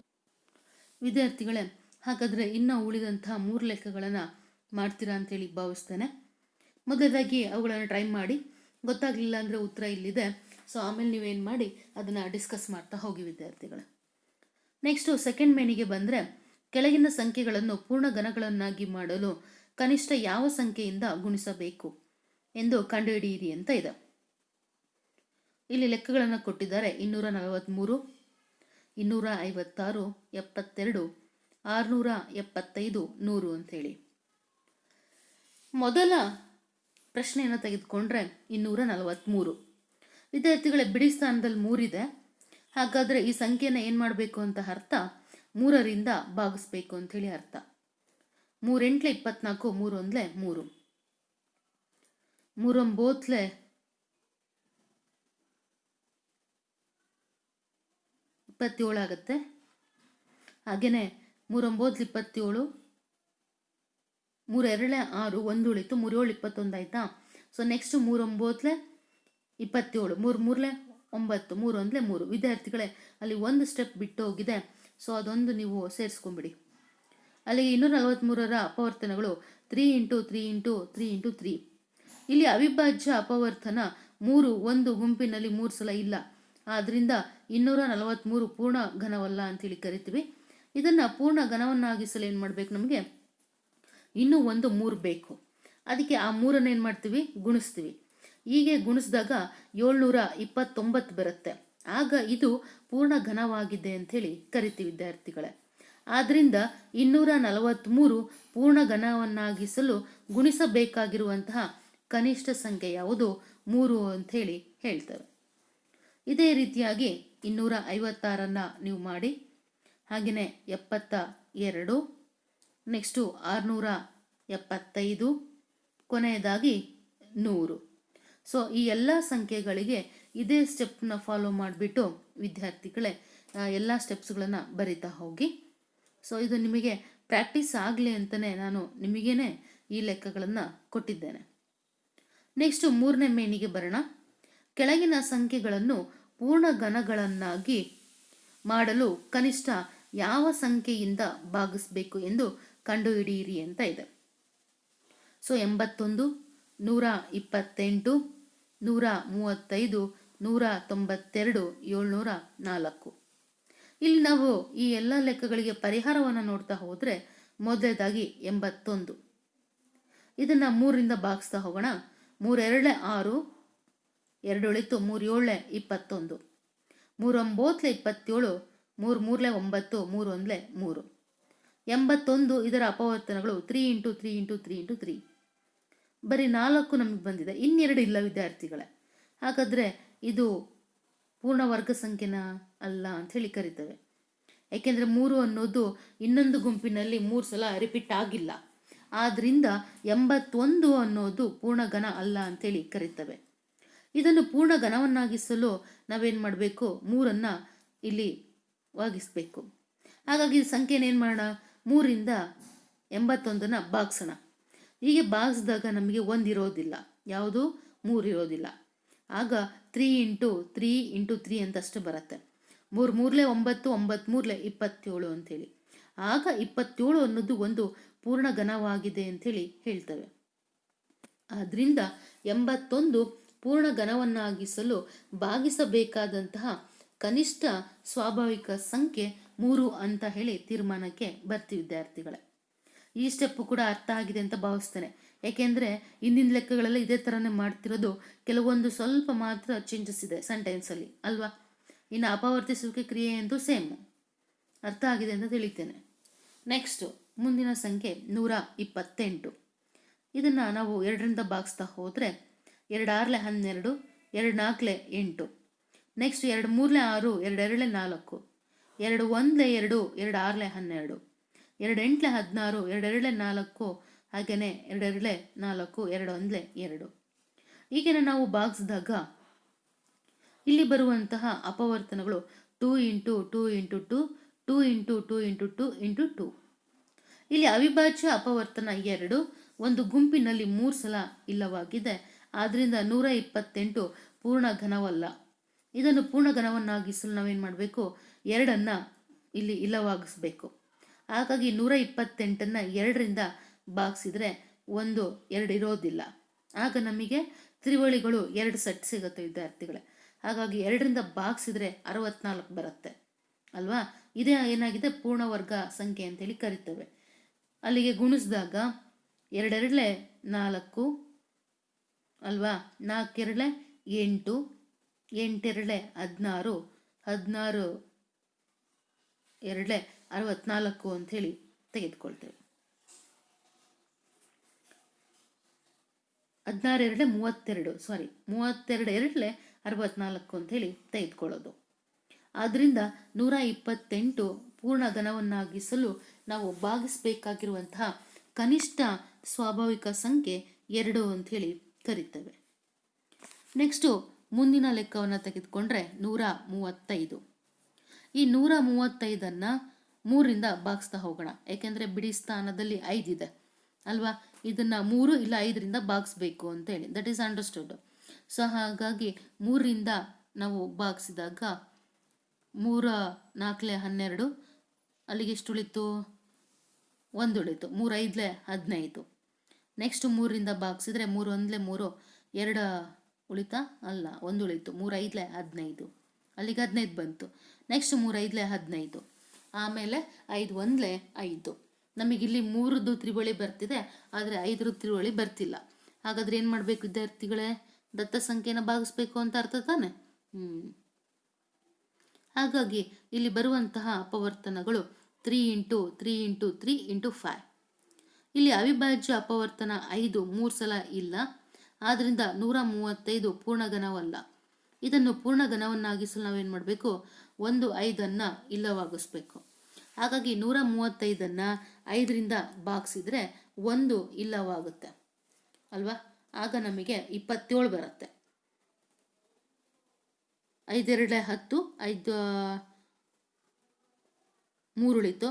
ವಿದ್ಯಾರ್ಥಿಗಳೇ, ಹಾಗಾದರೆ ಇನ್ನು ಉಳಿದಂಥ 3 ಲೆಕ್ಕಗಳನ್ನು ಮಾಡ್ತೀರಾ ಅಂತೇಳಿ ಭಾವಿಸ್ತೇನೆ. ಮೊದಲದಾಗಿ ಅವುಗಳನ್ನು ಟ್ರೈ ಮಾಡಿ, ಗೊತ್ತಾಗಲಿಲ್ಲ ಅಂದರೆ ಉತ್ತರ ಇಲ್ಲಿದೆ. ಸೊ ಆಮೇಲೆ ನೀವೇನು ಮಾಡಿ ಅದನ್ನು ಡಿಸ್ಕಸ್ ಮಾಡ್ತಾ ಹೋಗಿ ವಿದ್ಯಾರ್ಥಿಗಳೇ. ನೆಕ್ಸ್ಟು ಸೆಕೆಂಡ್ ಮೇನಿಗೆ ಬಂದರೆ, ಕೆಳಗಿನ ಸಂಖ್ಯೆಗಳನ್ನು ಪೂರ್ಣಘನಗಳನ್ನಾಗಿ ಮಾಡಲು ಕನಿಷ್ಠ ಯಾವ ಸಂಖ್ಯೆಯಿಂದ ಗುಣಿಸಬೇಕು ಎಂದು ಕಂಡುಹಿಡಿಯಿರಿ ಅಂತ ಇದೆ. ಇಲ್ಲಿ ಲೆಕ್ಕಗಳನ್ನು ಕೊಟ್ಟಿದ್ದಾರೆ. 243, 256, 72, 675, 100 ಅಂಥೇಳಿ. ಮೊದಲ ಪ್ರಶ್ನೆಯನ್ನು ತೆಗೆದುಕೊಂಡ್ರೆ 243. ವಿದ್ಯಾರ್ಥಿಗಳ ಬಿಡಿ ಸ್ಥಾನದಲ್ಲಿ 3 ಇದೆ. ಹಾಗಾದರೆ ಈ ಸಂಖ್ಯೆಯನ್ನು ಏನು ಮಾಡಬೇಕು ಅಂತ ಅರ್ಥ? 3ರಿಂದ ಭಾಗಿಸ್ಬೇಕು ಅಂಥೇಳಿ ಅರ್ಥ. 3 8 24, 3 1 3, 3 9 27 ಆಗುತ್ತೆ. ಹಾಗೆಯೇ 3 9 27, 3 2 6, 1 ಉಳಿತು, 3 7 21 ಆಯಿತಾ. So next 3 9 27, 3 3 9, 3 1 3. ವಿದ್ಯಾರ್ಥಿಗಳೇ, ಅಲ್ಲಿ ಒಂದು ಸ್ಟೆಪ್ ಬಿಟ್ಟು ಹೋಗಿದೆ. ಸೊ ಅದೊಂದು ನೀವು ಸೇರಿಸ್ಕೊಂಬಿಡಿ. ಅಲ್ಲಿಗೆ 243ರ ಅಪವರ್ತನಗಳು 3 ಇಂಟು 3 ಇಂಟು 3 ಇಂಟು 3. ಇಲ್ಲಿ ಅವಿಭಾಜ್ಯ ಅಪವರ್ತನ 3 ಒಂದು ಗುಂಪಿನಲ್ಲಿ 3 ಸಲ ಇಲ್ಲ. ಆದ್ದರಿಂದ 243 ಪೂರ್ಣ ಘನವಲ್ಲ ಅಂತೇಳಿ ಕರಿತೀವಿ. ಇದನ್ನು ಪೂರ್ಣ ಘನವನ್ನಾಗಿಸಲು ಏನು ಮಾಡಬೇಕು? ನಮಗೆ ಇನ್ನೂ ಒಂದು 3 ಬೇಕು. ಅದಕ್ಕೆ ಆ 3ಅನ್ನು ಏನು ಮಾಡ್ತೀವಿ? ಗುಣಿಸ್ತೀವಿ. ಹೀಗೆ ಗುಣಿಸಿದಾಗ 729 ಬರುತ್ತೆ. ಆಗ ಇದು ಪೂರ್ಣ ಘನವಾಗಿದೆ ಅಂಥೇಳಿ ಕರಿತೀವಿ ವಿದ್ಯಾರ್ಥಿಗಳೇ. ಆದ್ದರಿಂದ 243 ಪೂರ್ಣ ಘನವನ್ನಾಗಿಸಲು ಗುಣಿಸಬೇಕಾಗಿರುವಂತಹ ಕನಿಷ್ಠ ಸಂಖ್ಯೆ ಯಾವುದು? 3 ಅಂಥೇಳಿ ಹೇಳ್ತಾರೆ. ಇದೇ ರೀತಿಯಾಗಿ 256ನ್ನು ನೀವು ಮಾಡಿ. ಹಾಗೆಯೇ 72, ನೆಕ್ಸ್ಟು 675, ಕೊನೆಯದಾಗಿ 100. ಸೊ ಈ ಎಲ್ಲ ಸಂಖ್ಯೆಗಳಿಗೆ ಇದೇ ಸ್ಟೆಪ್ನ ಫಾಲೋ ಮಾಡಿಬಿಟ್ಟು ವಿದ್ಯಾರ್ಥಿಗಳೇ ಎಲ್ಲ ಸ್ಟೆಪ್ಸ್ಗಳನ್ನು ಬರಿತಾ ಹೋಗಿ. ಸೊ ಇದು ನಿಮಗೆ ಪ್ರಾಕ್ಟೀಸ್ ಆಗಲಿ ಅಂತಲೇ ನಾನು ನಿಮಗೇ ಈ ಲೆಕ್ಕಗಳನ್ನು ಕೊಟ್ಟಿದ್ದೇನೆ. ನೆಕ್ಸ್ಟು 3ನೇ ಮೇನಿಗೆ ಬರೋಣ. ಕೆಳಗಿನ ಸಂಖ್ಯೆಗಳನ್ನು ಪೂರ್ಣ ಘನಗಳನ್ನಾಗಿ ಮಾಡಲು ಕನಿಷ್ಠ ಯಾವ ಸಂಖ್ಯೆಯಿಂದ ಭಾಗಿಸಬೇಕು ಎಂದು ಕಂಡುಹಿಡಿಯಿರಿ ಅಂತ ಇದೆ. ಸೊ 81, 128, 135, 192, 704. ಇಲ್ಲಿ ನಾವು ಈ ಎಲ್ಲ ಲೆಕ್ಕಗಳಿಗೆ ಪರಿಹಾರವನ್ನು ನೋಡ್ತಾ ಹೋದರೆ ಮೊದಲನೇದಾಗಿ 81. ಇದನ್ನು 3ರಿಂದ ಭಾಗಿಸ್ತಾ ಹೋಗೋಣ. 3 2 6, 2 ಉಳಿತು, 3 7 21, 3 9 27, 3 3 9, 3 1 3. 81 ಇದರ ಅಪವರ್ತನಗಳು 3 ಇಂಟು 3 ಇಂಟು 3 ಇಂಟು 3. ಬರೀ 4 ನಮಗೆ ಬಂದಿದೆ, ಇನ್ನೆರಡು ಇಲ್ಲ ವಿದ್ಯಾರ್ಥಿಗಳೇ. ಹಾಗಾದರೆ ಇದು ಪೂರ್ಣ ವರ್ಗ ಸಂಖ್ಯೆನ ಅಲ್ಲ ಅಂಥೇಳಿ ಕರಿತೇವೆ. ಏಕೆಂದರೆ 3 ಅನ್ನೋದು ಇನ್ನೊಂದು ಗುಂಪಿನಲ್ಲಿ 3 ಸಲ ರಿಪೀಟ್ ಆಗಿಲ್ಲ. ಆದ್ದರಿಂದ 81 ಅನ್ನೋದು ಪೂರ್ಣಘನ ಅಲ್ಲ ಅಂತೇಳಿ ಕರೀತವೆ. ಇದನ್ನು ಪೂರ್ಣ ಘನವನ್ನಾಗಿಸಲು ನಾವೇನು ಮಾಡಬೇಕು, 3ಅನ್ನು ಇಲ್ಲಿ ವಾಗಿಸಬೇಕು. ಹಾಗಾಗಿ ಸಂಖ್ಯೆನ ಏನು ಮಾಡೋಣ, 3ರಿಂದ 81ನ ಭಾಗಿಸೋಣ. ಹೀಗೆ ಭಾಗಿಸಿದಾಗ ನಮಗೆ 1 ಇರೋದಿಲ್ಲ, ಯಾವುದು 3 ಇರೋದಿಲ್ಲ. ಆಗ 3 ಇಂಟು 3 ಇಂಟು 3 ಅಂತ ಅಷ್ಟು ಬರುತ್ತೆ. 3 3 9, 9 3 27 ಅಂಥೇಳಿ. ಆಗ 27 ಅನ್ನೋದು ಒಂದು ಪೂರ್ಣ ಘನವಾಗಿದೆ ಅಂಥೇಳಿ ಹೇಳ್ತೇವೆ. ಆದ್ದರಿಂದ 81 ಪೂರ್ಣ ಘನವನ್ನಾಗಿಸಲು ಭಾಗಿಸಬೇಕಾದಂತಹ ಕನಿಷ್ಠ ಸ್ವಾಭಾವಿಕ ಸಂಖ್ಯೆ 3 ಅಂತ ಹೇಳಿ ತೀರ್ಮಾನಕ್ಕೆ ಬರ್ತೀವಿ ವಿದ್ಯಾರ್ಥಿಗಳೇ. ಈ ಸ್ಟೆಪ್ಪು ಕೂಡ ಅರ್ಥ ಆಗಿದೆ ಅಂತ ಭಾವಿಸ್ತೇನೆ. ಏಕೆಂದರೆ ಇಂದಿನ ಲೆಕ್ಕಗಳೆಲ್ಲ ಇದೇ ಥರನೇ ಮಾಡ್ತಿರೋದು, ಕೆಲವೊಂದು ಸ್ವಲ್ಪ ಮಾತ್ರ ಚೇಂಜಸ್ ಇದೆ ಸೆಂಟೆನ್ಸಲ್ಲಿ ಅಲ್ವಾ. ಇನ್ನು ಅಪವರ್ತಿಸುವಿಕೆ ಕ್ರಿಯೆ ಎಂದು ಸೇಮು. ಅರ್ಥ ಆಗಿದೆ ಅಂತ ತಿಳಿತೇನೆ. ನೆಕ್ಸ್ಟು ಮುಂದಿನ ಸಂಖ್ಯೆ 128. ಇದನ್ನು ನಾವು 2ರಿಂದ ಭಾಗಿಸ್ತಾ ಹೋದರೆ 2 6 12, 2 4 8. ನೆಕ್ಸ್ಟ್ 2 3 6, 2 2 4, 2 1 2, 2 6 12, 2 8 16, 2 2 4, ಹಾಗೆಯೇ 2 2 4, 2 1 2. ಹೀಗೆ ನಾವು ಭಾಗಿಸಿದಾಗ ಇಲ್ಲಿ ಬರುವಂತಹ ಅಪವರ್ತನಗಳು 2 into 2 into 2, 2 into 2 into 2 into 2. ಇಲ್ಲಿ ಅವಿಭಾಜ್ಯ ಅಪವರ್ತನ 2 ಒಂದು ಗುಂಪಿನಲ್ಲಿ 3 ಸಲ ಇಲ್ಲವಾಗಿದೆ. ಆದ್ದರಿಂದ 128 ಪೂರ್ಣ ಘನವಲ್ಲ. ಇದನ್ನು ಪೂರ್ಣ ಘನವನ್ನಾಗಿಸಲು ನಾವೇನು ಮಾಡಬೇಕು, 2ಅನ್ನು ಇಲ್ಲಿ ಇಲ್ಲವಾಗಿಸಬೇಕು. ಹಾಗಾಗಿ 128ಅನ್ನು 2ರಿಂದ ಭಾಗಿಸಿದರೆ 1 2 ಇರೋದಿಲ್ಲ. ಆಗ ನಮಗೆ ತ್ರಿವಳಿಗಳು 2 ಸೆಟ್ ಸಿಗುತ್ತೆ ವಿದ್ಯಾರ್ಥಿಗಳೇ. ಹಾಗಾಗಿ 2ರಿಂದ ಭಾಗಿಸಿದರೆ 64 ಬರುತ್ತೆ ಅಲ್ವಾ. ಇದೇ ಏನಾಗಿದೆ ಪೂರ್ಣವರ್ಗ ಸಂಖ್ಯೆ ಅಂತೇಳಿ ಕರಿತೇವೆ. ಅಲ್ಲಿಗೆ ಗುಣಿಸಿದಾಗ 2 2 4 ಅಲ್ವಾ, 4 2 8, 8 2 16, 16 2 64 ಅಂಥೇಳಿ ತೆಗೆದುಕೊಳ್ತೇವೆ. 16 2 32, 32 2 64 ಅಂಥೇಳಿ ತೆಗೆದುಕೊಳ್ಳೋದು. ಆದ್ದರಿಂದ 128 ಪೂರ್ಣ ಘನವನ್ನಾಗಿಸಲು ನಾವು ಭಾಗಿಸಬೇಕಾಗಿರುವಂತಹ ಕನಿಷ್ಠ ಸ್ವಾಭಾವಿಕ ಸಂಖ್ಯೆ 2 ಅಂಥೇಳಿ ಕರಿತೇವೆ. ನೆಕ್ಸ್ಟು ಮುಂದಿನ ಲೆಕ್ಕವನ್ನು ತೆಗೆದುಕೊಂಡ್ರೆ 135. ಈ 135ಅನ್ನು 3ರಿಂದ ಭಾಗಿಸ್ತಾ ಹೋಗೋಣ. ಏಕೆಂದರೆ ಬಿಡಿ ಸ್ಥಾನದಲ್ಲಿ 5 ಇದೆ ಅಲ್ವಾ. ಇದನ್ನು 3 ಇಲ್ಲ 5ರಿಂದ ಭಾಗಿಸ್ಬೇಕು ಅಂತೇಳಿ, ದಟ್ ಈಸ್ ಅಂಡರ್ಸ್ಟುಡ್. ಸೊ ಹಾಗಾಗಿ 3ರಿಂದ ನಾವು ಭಾಗಿಸಿದಾಗ 3 4 12, ಅಲ್ಲಿಗೆ ಎಷ್ಟು ಉಳಿತು, 1 ಉಳಿತು. 3 5 15. ನೆಕ್ಸ್ಟ್ 3ರಿಂದ ಭಾಗಿಸಿದ್ರೆ 3 1 3, 2 ಉಳಿತಾ, ಅಲ್ಲ 1 ಉಳಿತು. 3 5 15, ಅಲ್ಲಿಗೆ 15 ಬಂತು. ನೆಕ್ಸ್ಟ್ 3 5 15, ಆಮೇಲೆ 5 1 5. ನಮಗಿಲ್ಲಿ 3ದು ತ್ರಿವಳಿ ಬರ್ತಿದೆ, ಆದರೆ 5ರ ತ್ರಿವಳಿ ಬರ್ತಿಲ್ಲ. ಹಾಗಾದರೆ ಏನು ಮಾಡಬೇಕು ವಿದ್ಯಾರ್ಥಿಗಳೇ, ದತ್ತ ಸಂಖ್ಯೆನ ಭಾಗಿಸ್ಬೇಕು ಅಂತ ಅರ್ಥ ತಾನೆ. ಹಾಗಾಗಿ ಇಲ್ಲಿ ಬರುವಂತಹ ಅಪವರ್ತನಗಳು 3 ಇಂಟು 3 ಇಂಟು 3 ಇಂಟು 5. ಇಲ್ಲಿ ಅವಿಭಾಜ್ಯ ಅಪವರ್ತನ 5 3 ಸಲ ಇಲ್ಲ. ಆದ್ದರಿಂದ 135 ಪೂರ್ಣಘನವಲ್ಲ. ಇದನ್ನು ಪೂರ್ಣಘನವನ್ನಾಗಿಸಲು ನಾವೇನು ಮಾಡಬೇಕು, 1 5ಅನ್ನು ಇಲ್ಲವಾಗಿಸ್ಬೇಕು. ಹಾಗಾಗಿ 135ಅನ್ನು 5ರಿಂದ ಭಾಗಿಸಿದ್ರೆ 1 ಇಲ್ಲವಾಗುತ್ತೆ ಅಲ್ವಾ. ಆಗ ನಮಗೆ 27 ಬರುತ್ತೆ. 5 2 10, 5 3 ಉಳಿತು,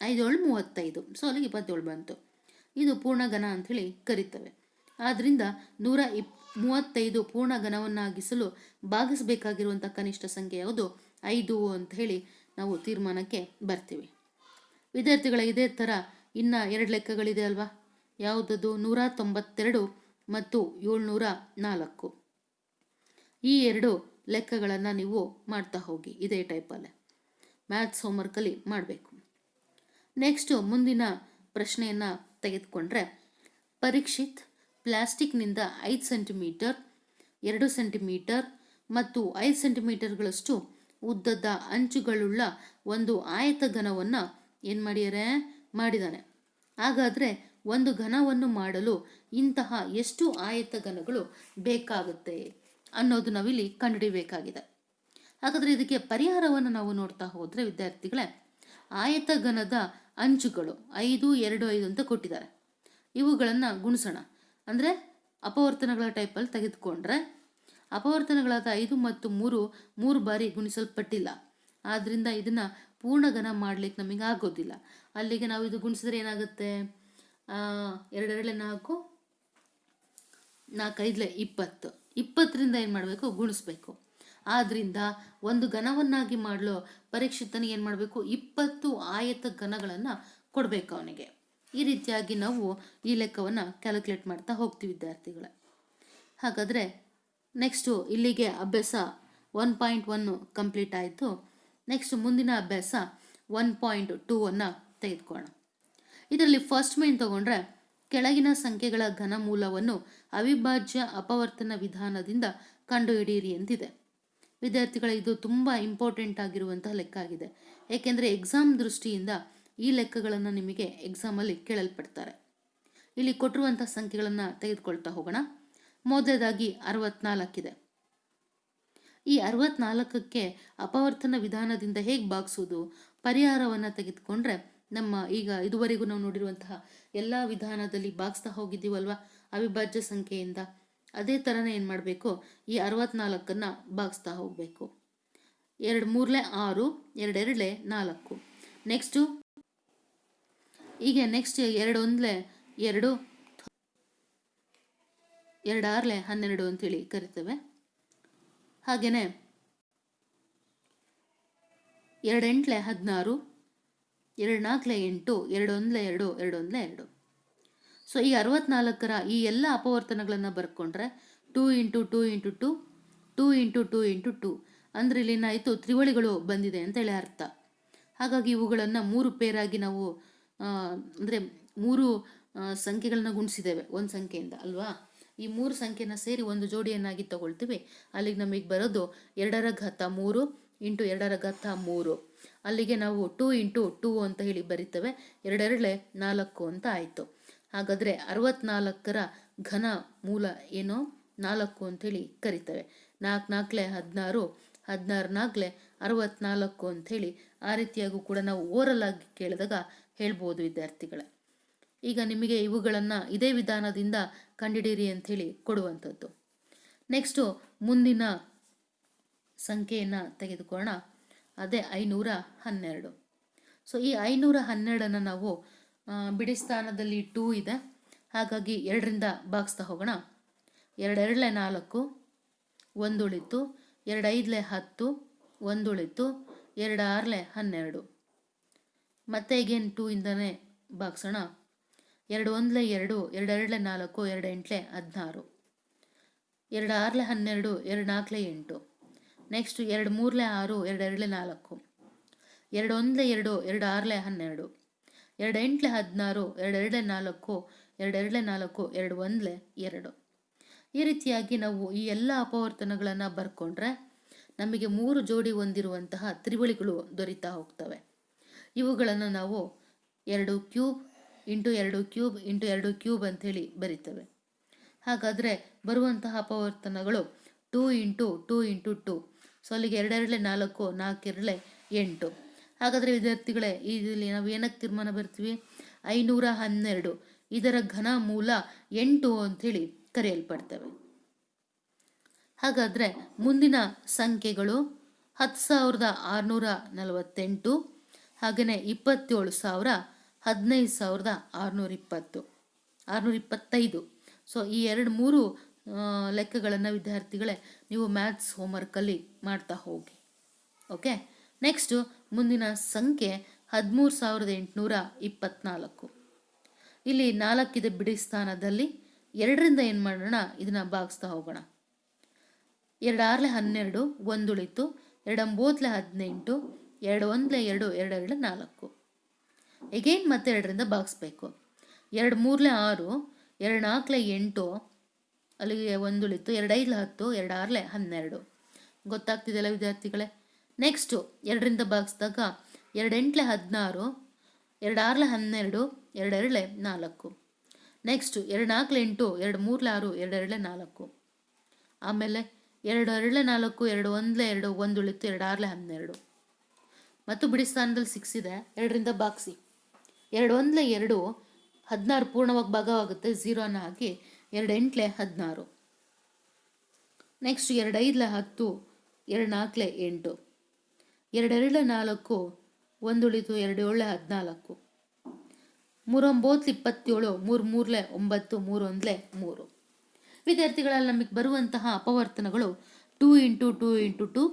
5 7 35. ಸೊ ಅಲ್ಲಿಗೆ 27 ಬಂತು. ಇದು ಪೂರ್ಣಘನ ಅಂಥೇಳಿ ಕರಿತೇವೆ. ಆದ್ದರಿಂದ 135 ಪೂರ್ಣಘನವನ್ನಾಗಿಸಲು ಭಾಗಿಸಬೇಕಾಗಿರುವಂಥ ಕನಿಷ್ಠ ಸಂಖ್ಯೆ ಯಾವುದು, 5 ಅಂತ ಹೇಳಿ ನಾವು ತೀರ್ಮಾನಕ್ಕೆ ಬರ್ತೀವಿ. ವಿದ್ಯಾರ್ಥಿಗಳ ಇದೇ ಥರ ಇನ್ನು 2 ಲೆಕ್ಕಗಳಿದೆ ಅಲ್ವಾ. ಯಾವುದದು, 192 ಮತ್ತು 704. ಈ 2 ಲೆಕ್ಕಗಳನ್ನು ನೀವು ಮಾಡ್ತಾ ಹೋಗಿ, ಇದೇ ಟೈಪಲ್ಲೇ ಮ್ಯಾಥ್ಸ್ ಹೋಮ್ವರ್ಕಲ್ಲಿ ಮಾಡಬೇಕು. ನೆಕ್ಸ್ಟು ಮುಂದಿನ ಪ್ರಶ್ನೆಯನ್ನು ತೆಗೆದುಕೊಂಡ್ರೆ, ಪರೀಕ್ಷಿತ್ ಪ್ಲಾಸ್ಟಿಕ್ನಿಂದ 5 ಸೆಂಟಿಮೀಟರ್, 2 ಸೆಂಟಿಮೀಟರ್ ಮತ್ತು 5 ಸೆಂಟಿಮೀಟರ್ಗಳಷ್ಟು ಉದ್ದದ ಅಂಚುಗಳುಳ್ಳ ಒಂದು ಆಯತ ಘನವನ್ನು ಏನು ಮಾಡಿದ್ದಾನೆ. ಹಾಗಾದರೆ ಒಂದು ಘನವನ್ನು ಮಾಡಲು ಇಂತಹ ಎಷ್ಟು ಆಯತ ಘನಗಳು ಬೇಕಾಗುತ್ತೆ ಅನ್ನೋದು ನಾವಿಲ್ಲಿ ಕಂಡುಹಿಡಿಯಬೇಕಾಗಿದೆ. ಹಾಗಾದರೆ ಇದಕ್ಕೆ ಪರಿಹಾರವನ್ನು ನಾವು ನೋಡ್ತಾ ಹೋದರೆ ವಿದ್ಯಾರ್ಥಿಗಳೇ, ಆಯತಘನದ ಅಂಚುಗಳು 5, 2, 5 ಅಂತ ಕೊಟ್ಟಿದ್ದಾರೆ. ಇವುಗಳನ್ನು ಗುಣಿಸೋಣ. ಅಂದರೆ ಅಪವರ್ತನಗಳ ಟೈಪಲ್ಲಿ ತೆಗೆದುಕೊಂಡ್ರೆ ಅಪವರ್ತನಗಳಾದ 5 ಮತ್ತು 3 ಬಾರಿ ಗುಣಿಸಲ್ಪಟ್ಟಿಲ್ಲ. ಆದ್ದರಿಂದ ಇದನ್ನು ಪೂರ್ಣಘನ ಮಾಡಲಿಕ್ಕೆ ನಮಗೆ ಆಗೋದಿಲ್ಲ. ಅಲ್ಲಿಗೆ ನಾವು ಇದು ಗುಣಿಸಿದ್ರೆ ಏನಾಗುತ್ತೆ? 2 2 4, 4 5 20. 20ರಿಂದ ಏನು ಮಾಡಬೇಕು? ಗುಣಿಸ್ಬೇಕು. ಆದ್ದರಿಂದ ಒಂದು ಘನವನ್ನಾಗಿ ಮಾಡಲು ಪರೀಕ್ಷಿತನಿಗೆ ಏನು ಮಾಡಬೇಕು? 20 ಆಯತ ಘನಗಳನ್ನು ಕೊಡಬೇಕು ಅವನಿಗೆ. ಈ ರೀತಿಯಾಗಿ ನಾವು ಈ ಲೆಕ್ಕವನ್ನು ಕ್ಯಾಲ್ಕುಲೇಟ್ ಮಾಡ್ತಾ ಹೋಗ್ತೀವಿ ವಿದ್ಯಾರ್ಥಿಗಳೇ. ಹಾಗಾದರೆ ನೆಕ್ಸ್ಟು ಇಲ್ಲಿಗೆ ಅಭ್ಯಾಸ 1.1 ಕಂಪ್ಲೀಟ್ ಆಯಿತು. ನೆಕ್ಸ್ಟ್ ಮುಂದಿನ ಅಭ್ಯಾಸ 1.2 ತೆಗೆದುಕೊಳ್ಳೋಣ. ಇದರಲ್ಲಿ ಫಸ್ಟ್ ಮೇನ್ ತಗೊಂಡ್ರೆ ಕೆಳಗಿನ ಸಂಖ್ಯೆಗಳ ಘನಮೂಲವನ್ನು ಅವಿಭಾಜ್ಯ ಅಪವರ್ತನ ವಿಧಾನದಿಂದ ಕಂಡುಹಿಡಿಯಿರಿ ಅಂತಿದೆ. ವಿದ್ಯಾರ್ಥಿಗಳ ಇದು ತುಂಬ ಇಂಪಾರ್ಟೆಂಟ್ ಆಗಿರುವಂತಹ ಲೆಕ್ಕ ಆಗಿದೆ. ಏಕೆಂದರೆ ಎಕ್ಸಾಮ್ ದೃಷ್ಟಿಯಿಂದ ಈ ಲೆಕ್ಕಗಳನ್ನು ನಿಮಗೆ ಎಕ್ಸಾಮಲ್ಲಿ ಕೇಳಲ್ಪಡ್ತಾರೆ. ಇಲ್ಲಿ ಕೊಟ್ಟಿರುವಂಥ ಸಂಖ್ಯೆಗಳನ್ನು ತೆಗೆದುಕೊಳ್ತಾ ಹೋಗೋಣ. ಮೊದಲನೇದಾಗಿ 64 ಇದೆ. ಈ 64ಕ್ಕೆ ಅಪವರ್ತನ ವಿಧಾನದಿಂದ ಹೇಗೆ ಭಾಗಿಸೋದು? ಪರಿಹಾರವನ್ನು ತೆಗೆದುಕೊಂಡ್ರೆ ನಮ್ಮ ಈಗ ಇದುವರೆಗೂ ನಾವು ನೋಡಿರುವಂತಹ ಎಲ್ಲ ವಿಧಾನದಲ್ಲಿ ಭಾಗಿಸ್ತಾ ಹೋಗಿದ್ದೀವಲ್ವ ಅವಿಭಾಜ್ಯ ಸಂಖ್ಯೆಯಿಂದ, ಅದೇ ಥರನೇ ಏನು ಮಾಡಬೇಕು? ಈ 64ನ್ನು ಭಾಗಿಸ್ತಾ ಹೋಗಬೇಕು. 2 3 6, 2 2 4. ನೆಕ್ಸ್ಟು ಈಗ ನೆಕ್ಸ್ಟ್ 2 1 2, 2 6 12 ಅಂತೇಳಿ ಕರಿತೇವೆ. ಹಾಗೆಯೇ 2 8 16, 2 4 8, 2 1 2, 2 1 2. ಸೊ ಈ 64ರ ಈ ಎಲ್ಲ ಅಪವರ್ತನಗಳನ್ನು ಬರ್ಕೊಂಡ್ರೆ 2 × 2 × 2, 2 × 2 × 2 ಅಂದರೆ ಇಲ್ಲಿ ಏನಾಯಿತು? ತ್ರಿವಳಿಗಳು ಬಂದಿದೆ ಅಂತೇಳಿ ಅರ್ಥ. ಹಾಗಾಗಿ ಇವುಗಳನ್ನು 3 ಪೇರಾಗಿ ನಾವು ಅಂದರೆ 3 ಸಂಖ್ಯೆಗಳನ್ನ ಗುಣಿಸಿದ್ದೇವೆ ಒಂದು ಸಂಖ್ಯೆಯಿಂದ ಅಲ್ವಾ. ಈ 3 ಸಂಖ್ಯೆನ ಸೇರಿ ಒಂದು ಜೋಡಿಯನ್ನಾಗಿ ತಗೊಳ್ತೀವಿ. ಅಲ್ಲಿಗೆ ನಮಗೆ ಬರೋದು 2 ರ ಘಾತ 3 × 2 ರ ಘಾತ 3. ಅಲ್ಲಿಗೆ ನಾವು 2 × 2 ಅಂತ ಹೇಳಿ ಬರಿತೇವೆ. 2 2 4 ಅಂತ ಆಯಿತು. ಹಾಗಾದರೆ 64ರ ಘನ ಮೂಲ ಏನೋ 4 ಅಂಥೇಳಿ ಕರಿತೇವೆ. 4 4 16, 16 4 64 ಅಂಥೇಳಿ ಆ ರೀತಿಯಾಗೂ ಕೂಡ ನಾವು ಓರಲ್ ಆಗಿ ಕೇಳಿದಾಗ ಹೇಳ್ಬೋದು ವಿದ್ಯಾರ್ಥಿಗಳೇ. ಈಗ ನಿಮಗೆ ಇವುಗಳನ್ನು ಇದೇ ವಿಧಾನದಿಂದ ಕಂಡುಹಿಡಿಯಿರಿ ಅಂಥೇಳಿ ಕೊಡುವಂಥದ್ದು. ನೆಕ್ಸ್ಟು ಮುಂದಿನ ಸಂಖ್ಯೆಯನ್ನು ತೆಗೆದುಕೊಳ್ಳೋಣ. ಅದೇ 512. ಸೊ ಈ 512 ನಾವು ಬಿಡಿ ಸ್ಥಾನದಲ್ಲಿ 2 ಇದೆ. ಹಾಗಾಗಿ 2ರಿಂದ ಭಾಗಿಸ್ತಾ ಹೋಗೋಣ. 2 2 4, 1 ಉಳಿತು. 2 5 10, 1 ಉಳಿತು. 2 6 12. ಮತ್ತೆ ಈಗೇನು 2ಇಂದನೇ ಭಾಗಿಸೋಣ. 2 1 2, 2 2 4, 2 8 16, 2 6 12, 2 4 8. ನೆಕ್ಸ್ಟ್ 2 3 6, 2 2 4, 2 1 2, 2 6 12, 2 8 16, 2 2 4, 2 2 4, 2 1 2. ಈ ರೀತಿಯಾಗಿ ನಾವು ಈ ಎಲ್ಲ ಅಪವರ್ತನಗಳನ್ನು ಬರ್ಕೊಂಡ್ರೆ ನಮಗೆ 3 ಜೋಡಿ ಹೊಂದಿರುವಂತಹ ತ್ರಿವಳಿಗಳು ದೊರೀತಾ ಹೋಗ್ತವೆ. ಇವುಗಳನ್ನು ನಾವು 2 cube into 2 cube into 2 cube ಅಂಥೇಳಿ ಬರಿತೇವೆ. ಹಾಗಾದರೆ ಬರುವಂತಹ ಅಪವರ್ತನಗಳು 2 × 2 × 2. ಸೊ ಅಲ್ಲಿಗೆ 2 2 4, 4 2 8. ಹಾಗಾದರೆ ವಿದ್ಯಾರ್ಥಿಗಳೇ ಇದರಲ್ಲಿ ನಾವು ಏನಕ್ಕೆ ತೀರ್ಮಾನ ಬರ್ತೀವಿ? 512 ಇದರ ಘನ ಮೂಲ 8 ಅಂಥೇಳಿ ಕರೆಯಲ್ಪಡ್ತವೆ. ಹಾಗಾದರೆ ಮುಂದಿನ ಸಂಖ್ಯೆಗಳು 10,648, ಹಾಗೆಯೇ 27,000, 15,620, 625. ಸೊ ಈ 2-3 ಲೆಕ್ಕಗಳನ್ನು ವಿದ್ಯಾರ್ಥಿಗಳೇ ನೀವು ಮ್ಯಾಥ್ಸ್ ಹೋಮ್ವರ್ಕಲ್ಲಿ ಮಾಡ್ತಾ ಹೋಗಿ. ಓಕೆ. ನೆಕ್ಸ್ಟು ಮುಂದಿನ ಸಂಖ್ಯೆ 13,824. ಇಲ್ಲಿ 4 ಇದೆ ಬಿಡಿ ಸ್ಥಾನದಲ್ಲಿ. 2ರಿಂದ ಏನು ಮಾಡೋಣ? ಇದನ್ನು ಭಾಗಿಸ್ತಾ ಹೋಗೋಣ. 2 6 12, 1 ಉಳಿತು. 2 9 18, 2 1 2, 2 2 4. ಎಗೇನ್ ಮತ್ತೆ 2ರಿಂದ ಭಾಗಿಸ್ಬೇಕು. 2 3 6, 2 4 8, ಅಲ್ಲಿಗೆ 1 ಉಳಿತು. 2 5 10, 2 6 12. ಗೊತ್ತಾಗ್ತಿದೆಯಲ್ಲ ವಿದ್ಯಾರ್ಥಿಗಳೇ? ನೆಕ್ಸ್ಟು 2ರಿಂದ ಭಾಗಿಸಿದಾಗ 2 8 16, 2 6 12, 2 2 4. ನೆಕ್ಸ್ಟು 2 4 8, 2 3 6, 2 2 4. ಆಮೇಲೆ 2 2 4, 2 1 2, 1 ಉಳಿತು. 2 6 12. ಮತ್ತು ಬಿಡಿ ಸ್ಥಾನದಲ್ಲಿ 6 ಇದೆ, 2ರಿಂದ ಭಾಗಿಸಿ. 2 ಒಂದಲೇ 2, 16 ಪೂರ್ಣವಾಗಿ ಭಾಗವಾಗುತ್ತೆ, 0ನ ಹಾಕಿ 2 ಎಂಟ್ಲೆ 16. ನೆಕ್ಸ್ಟ್ 2 5 10, 2 4 8, 2 2 4, 1 ಉಳಿತು, 2 7 14, 3 9 27, 3 3 9, 3 1 3. ವಿದ್ಯಾರ್ಥಿಗಳಲ್ಲಿ ನಮಗೆ ಬರುವಂತಹ ಅಪವರ್ತನಗಳು 2 into 2 into 2,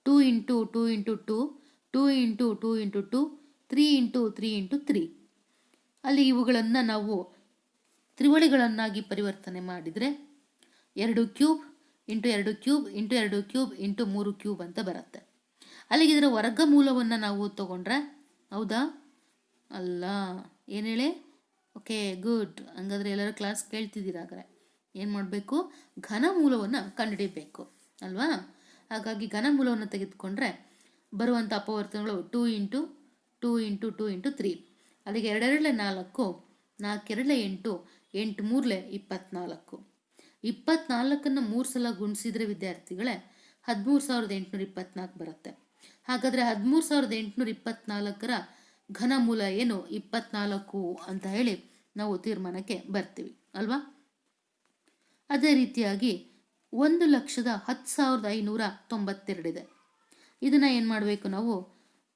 2 into 2 into 2, 2 into 2 into 2, 3 into 3 into 3. ಅಲ್ಲಿ ಇವುಗಳನ್ನು ನಾವು ತ್ರಿವಳಿಗಳನ್ನಾಗಿ ಪರಿವರ್ತನೆ ಮಾಡಿದರೆ 2 cube into 2 cube into 2 cube into 3 cube ಅಂತ ಬರುತ್ತೆ. ಅಲ್ಲಿಗೆ ಇದರ ವರ್ಗಮೂಲವನ್ನು ನಾವು ತಗೊಂಡ್ರೆ, ಹೌದಾ ಅಲ್ಲ, ಏನು ಹೇಳಿ? Okay, good. ಹಂಗಾದ್ರೆ ಎಲ್ಲರೂ ಕ್ಲಾಸ್ ಕೇಳ್ತಿದ್ದೀರ. ಹಾಗಾದ್ರೆ ಏನು ಮಾಡಬೇಕು? ಘನಮೂಲವನ್ನು ಕಂಡುಹಿಡಿಯಬೇಕು ಅಲ್ವಾ? ಹಾಗಾಗಿ ಘನಮೂಲವನ್ನು ತೆಗೆದುಕೊಂಡ್ರೆ ಬರುವಂಥ ಅಪವರ್ತನಗಳು 2 ಇಂಟು 2 ಇಂಟು 2 ಇಂಟು 3. ಅಲ್ಲಿಗೆ 2 2 4, 4 2 8, 8 3 24. 24ನ್ನು 3 ಸಲ ಗುಣಿಸಿದರೆ ವಿದ್ಯಾರ್ಥಿಗಳೇ 13,824 ಬರುತ್ತೆ. ಹಾಗಾದರೆ 13,824ರ ಘನಮೂಲ ಏನು? 24 ಅಂತ ಹೇಳಿ ನಾವು ತೀರ್ಮಾನಕ್ಕೆ ಬರ್ತೀವಿ ಅಲ್ವಾ? ಅದೇ ರೀತಿಯಾಗಿ 1,10,592 ಇದೆ. ಇದನ್ನು ಏನು ಮಾಡಬೇಕು? ನಾವು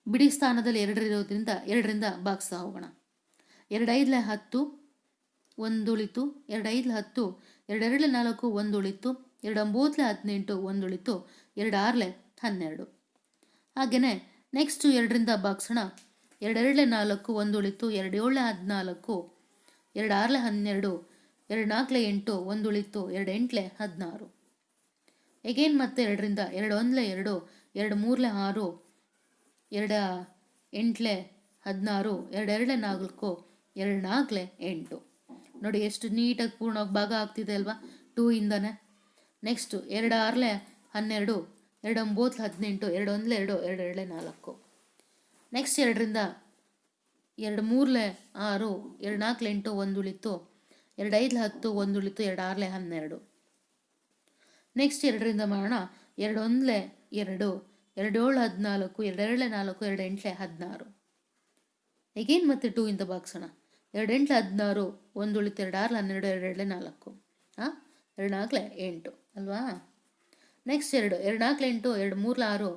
ಬಿಡಿ ಸ್ಥಾನದಲ್ಲಿ 2 ಇರೋದ್ರಿಂದ 2ರಿಂದ ಭಾಗಿಸ್ತಾ ಹೋಗೋಣ. 2 5 10, 1 ಉಳಿತು, 2 5 10, 2 2 4, 1 ಉಳಿತು, 2 9 18, 1 ಉಳಿತು, 2 6 12. ಹಾಗೆಯೇ ನೆಕ್ಸ್ಟು 2ರಿಂದ ಭಾಗಿಸೋಣ. 2 2 4, 1 ಉಳಿತು, 2 7 14, 2 6 12, 2 4 8, 1 ಉಳಿತು, 2 8 16. ಎಗೇನ್ ಮತ್ತೆ 2ರಿಂದ 2 1 2, 2 3 6, 2 8 16, 2 2 4, 2 4 8. ನೋಡಿ ಎಷ್ಟು ನೀಟಾಗಿ ಪೂರ್ಣವಾಗಿ ಭಾಗ ಆಗ್ತಿದೆ ಅಲ್ವಾ 2 ಇಂದನೇ. ನೆಕ್ಸ್ಟು 2 6 12, 2 9 18, 2 1 2, 2 2 4. ನೆಕ್ಸ್ಟ್ 2ರಿಂದ 2 3 6, 2 4 8, 1 ಉಳಿತು, 2 5 10, 1 ಉಳಿತು, 2 6 12. ನೆಕ್ಸ್ಟ್ 2ರಿಂದ ಮಾಡೋಣ. 2 1 2, 2 7 14, 2 2 4, 2 8 16. ಎಗೇನ್ ಮತ್ತೆ 2 ಇಂದ ಭಾಗಿಸೋಣ. 2 8 16, 1 ಉಳಿತು, 2 6 12, 2 2 4. 2 4 8 ಅಲ್ವಾ? ನೆಕ್ಸ್ಟ್ 2 4 8, 2 3 6,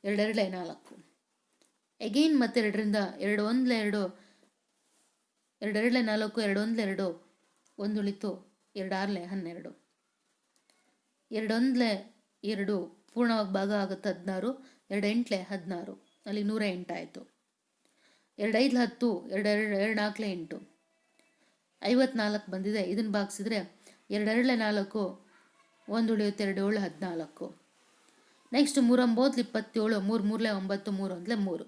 2 2 4. ಎಗೇನ್ ಮತ್ತೆ 2ರಿಂದ 2 1 2, 2 2 4, 2 1 2, 1 ಉಳಿತು, 2 6 12. 2 1 2 ಪೂರ್ಣವಾಗಿ ಭಾಗ ಆಗುತ್ತೆ 16, 2 8 16, ಅಲ್ಲಿ 108 ಆಯಿತು. 2 5 10, 2 2 4 8, 54 ಬಂದಿದೆ. ಇದನ್ನು ಭಾಗಿಸಿದ್ರೆ 2 2 4, 1 ಉಳಿಯುತ್ತೆ, 2 7 14. ನೆಕ್ಸ್ಟ್ 3 9 27, 3 3 9, 3 1 3.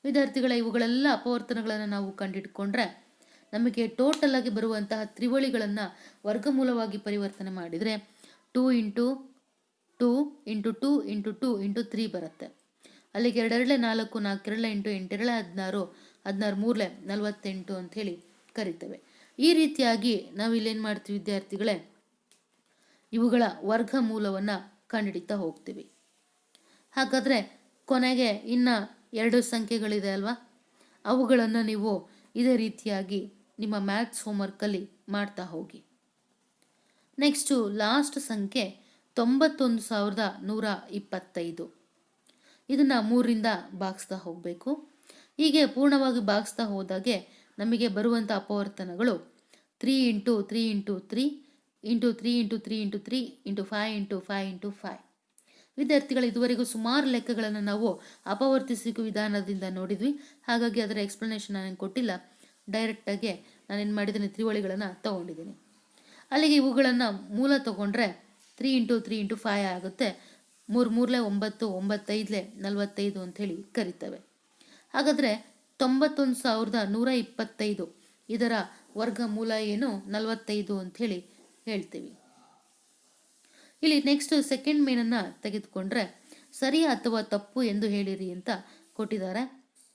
ವಿದ್ಯಾರ್ಥಿಗಳ ಇವುಗಳೆಲ್ಲ ಅಪವರ್ತನಗಳನ್ನು ನಾವು ಕಂಡಿಟ್ಕೊಂಡ್ರೆ ನಮಗೆ ಟೋಟಲ್ ಆಗಿ ಬರುವಂತಹ ತ್ರಿವಳಿಗಳನ್ನು ವರ್ಗಮೂಲವಾಗಿ ಪರಿವರ್ತನೆ ಮಾಡಿದರೆ 2 ಇಂಟು 2 ಇಂಟು 2 ಇಂಟು 2 ಇಂಟು 3 ಬರುತ್ತೆ. ಅಲ್ಲಿಗೆ 2 2 4, 4 2 8, 8 2 16, 16 3 48 ಅಂತ ಹೇಳಿ ಕರಿತೇವೆ. ಈ ರೀತಿಯಾಗಿ ನಾವು ಇಲ್ಲೇನು ಮಾಡ್ತೀವಿ ವಿದ್ಯಾರ್ಥಿಗಳೇ? ಇವುಗಳ ವರ್ಗಮೂಲವನ್ನು ಕಂಡುಹಿಡಿತಾ ಹೋಗ್ತೀವಿ. ಹಾಗಾದರೆ ಕೊನೆಗೆ ಇನ್ನು 2 ಸಂಖ್ಯೆಗಳಿದೆ ಅಲ್ವಾ, ಅವುಗಳನ್ನು ನೀವು ಇದೇ ರೀತಿಯಾಗಿ ನಿಮ್ಮ ಮ್ಯಾಥ್ಸ್ ಹೋಮ್ವರ್ಕಲ್ಲಿ ಮಾಡ್ತಾ ಹೋಗಿ. ನೆಕ್ಸ್ಟು ಲಾಸ್ಟ್ ಸಂಖ್ಯೆ 91,125. ಇದನ್ನು 3ರಿಂದ ಭಾಗಿಸ್ತಾ ಹೋಗಬೇಕು. ಹೀಗೆ ಪೂರ್ಣವಾಗಿ ಭಾಗಿಸ್ತಾ ಹೋದಾಗೆ ನಮಗೆ ಬರುವಂಥ ಅಪವರ್ತನಗಳು 3 into 3 into 3 into 3 into 3 into 3 into 5 into 5 into 5. ವಿದ್ಯಾರ್ಥಿಗಳು ಇದುವರೆಗೂ ಸುಮಾರು ಲೆಕ್ಕಗಳನ್ನು ನಾವು ಅಪವರ್ತಿಸುವ ವಿಧಾನದಿಂದ ನೋಡಿದ್ವಿ. ಹಾಗಾಗಿ ಅದರ ಎಕ್ಸ್ಪ್ಲನೇಷನ್ ನಾನು ಕೊಟ್ಟಿಲ್ಲ, ಡೈರೆಕ್ಟಾಗಿ ನಾನೇನು ಮಾಡಿದ್ದೀನಿ, ತ್ರಿವಳಿಗಳನ್ನು ತೊಗೊಂಡಿದ್ದೀನಿ. ಅಲ್ಲಿಗೆ ಇವುಗಳನ್ನು ಮೂಲ ತೊಗೊಂಡ್ರೆ 3 ಇಂಟು 3 ಇಂಟು 5 ಆಗುತ್ತೆ. 3 3 9, 9 5 45 ಅಂಥೇಳಿ ಕರಿತೇವೆ. ಹಾಗಾದರೆ 91,125 ಇದರ ವರ್ಗಮೂಲ ಏನು? 45 ಅಂಥೇಳಿ ಹೇಳ್ತೀವಿ. ಇಲ್ಲಿ ನೆಕ್ಸ್ಟ್ ಸೆಕೆಂಡ್ ಮೇನನ್ನು ತೆಗೆದುಕೊಂಡ್ರೆ ಸರಿ ಅಥವಾ ತಪ್ಪು ಎಂದು ಹೇಳಿರಿ ಅಂತ ಕೊಟ್ಟಿದ್ದಾರೆ.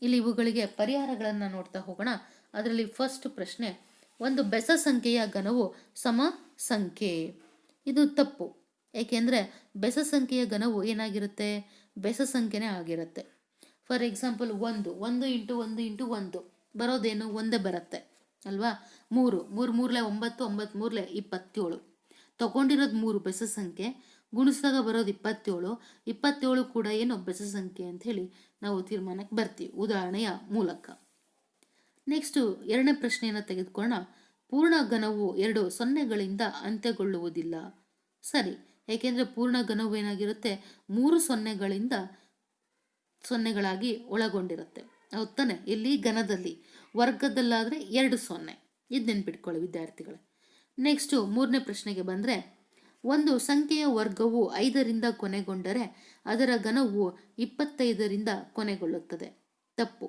ಇಲ್ಲಿ ಇವುಗಳಿಗೆ ಪರಿಹಾರಗಳನ್ನು ನೋಡ್ತಾ ಹೋಗೋಣ. ಅದರಲ್ಲಿ ಫಸ್ಟ್ ಪ್ರಶ್ನೆ, ಒಂದು ಬೆಸ ಸಂಖ್ಯೆಯ ಘನವು ಸಮ ಸಂಖ್ಯೆ. ಇದು ತಪ್ಪು. ಏಕೆಂದರೆ ಬೆಸ ಸಂಖ್ಯೆಯ ಘನವು ಏನಾಗಿರುತ್ತೆ? ಬೆಸ ಸಂಖ್ಯೆನೇ ಆಗಿರುತ್ತೆ. ಫಾರ್ ಎಕ್ಸಾಂಪಲ್ 1 ಬರೋದೇನು ಒಂದೇ ಬರುತ್ತೆ ಅಲ್ವಾ. 3 9 9 27 ತಗೊಂಡಿರೋದು 3 ಬೆಸ ಸಂಖ್ಯೆ, ಗುಣಿಸಿದಾಗ ಬರೋದು 27 ಕೂಡ ಏನು ಬೆಸ ಸಂಖ್ಯೆ ಅಂತ ಹೇಳಿ ನಾವು ತೀರ್ಮಾನಕ್ಕೆ ಬರ್ತೀವಿ ಉದಾಹರಣೆಯ ಮೂಲಕ. ನೆಕ್ಸ್ಟು ಎರಡನೇ ಪ್ರಶ್ನೆಯನ್ನು ತೆಗೆದುಕೊಳ್ಳೋಣ. ಪೂರ್ಣ ಘನವು 2 ಸೊನ್ನೆಗಳಿಂದ ಅಂತ್ಯಗೊಳ್ಳುವುದಿಲ್ಲ. ಸರಿ, ಏಕೆಂದರೆ ಪೂರ್ಣ ಘನವು ಏನಾಗಿರುತ್ತೆ 3 ಸೊನ್ನೆಗಳಾಗಿ ಒಳಗೊಂಡಿರುತ್ತೆ. ಹೌದ್ ತಾನೆ? ಇಲ್ಲಿ ಘನದಲ್ಲಿ, ವರ್ಗದಲ್ಲಾದರೆ 2 0. ಇದು ನೆನ್ಪಿಟ್ಕೊಳ್ಳಿ ವಿದ್ಯಾರ್ಥಿಗಳೇ. ನೆಕ್ಸ್ಟು ಮೂರನೇ ಪ್ರಶ್ನೆಗೆ ಬಂದರೆ, ಒಂದು ಸಂಖ್ಯೆಯ ವರ್ಗವು 5ರಿಂದ ಕೊನೆಗೊಂಡರೆ ಅದರ ಘನವು 25ರಿಂದ ಕೊನೆಗೊಳ್ಳುತ್ತದೆ. ತಪ್ಪು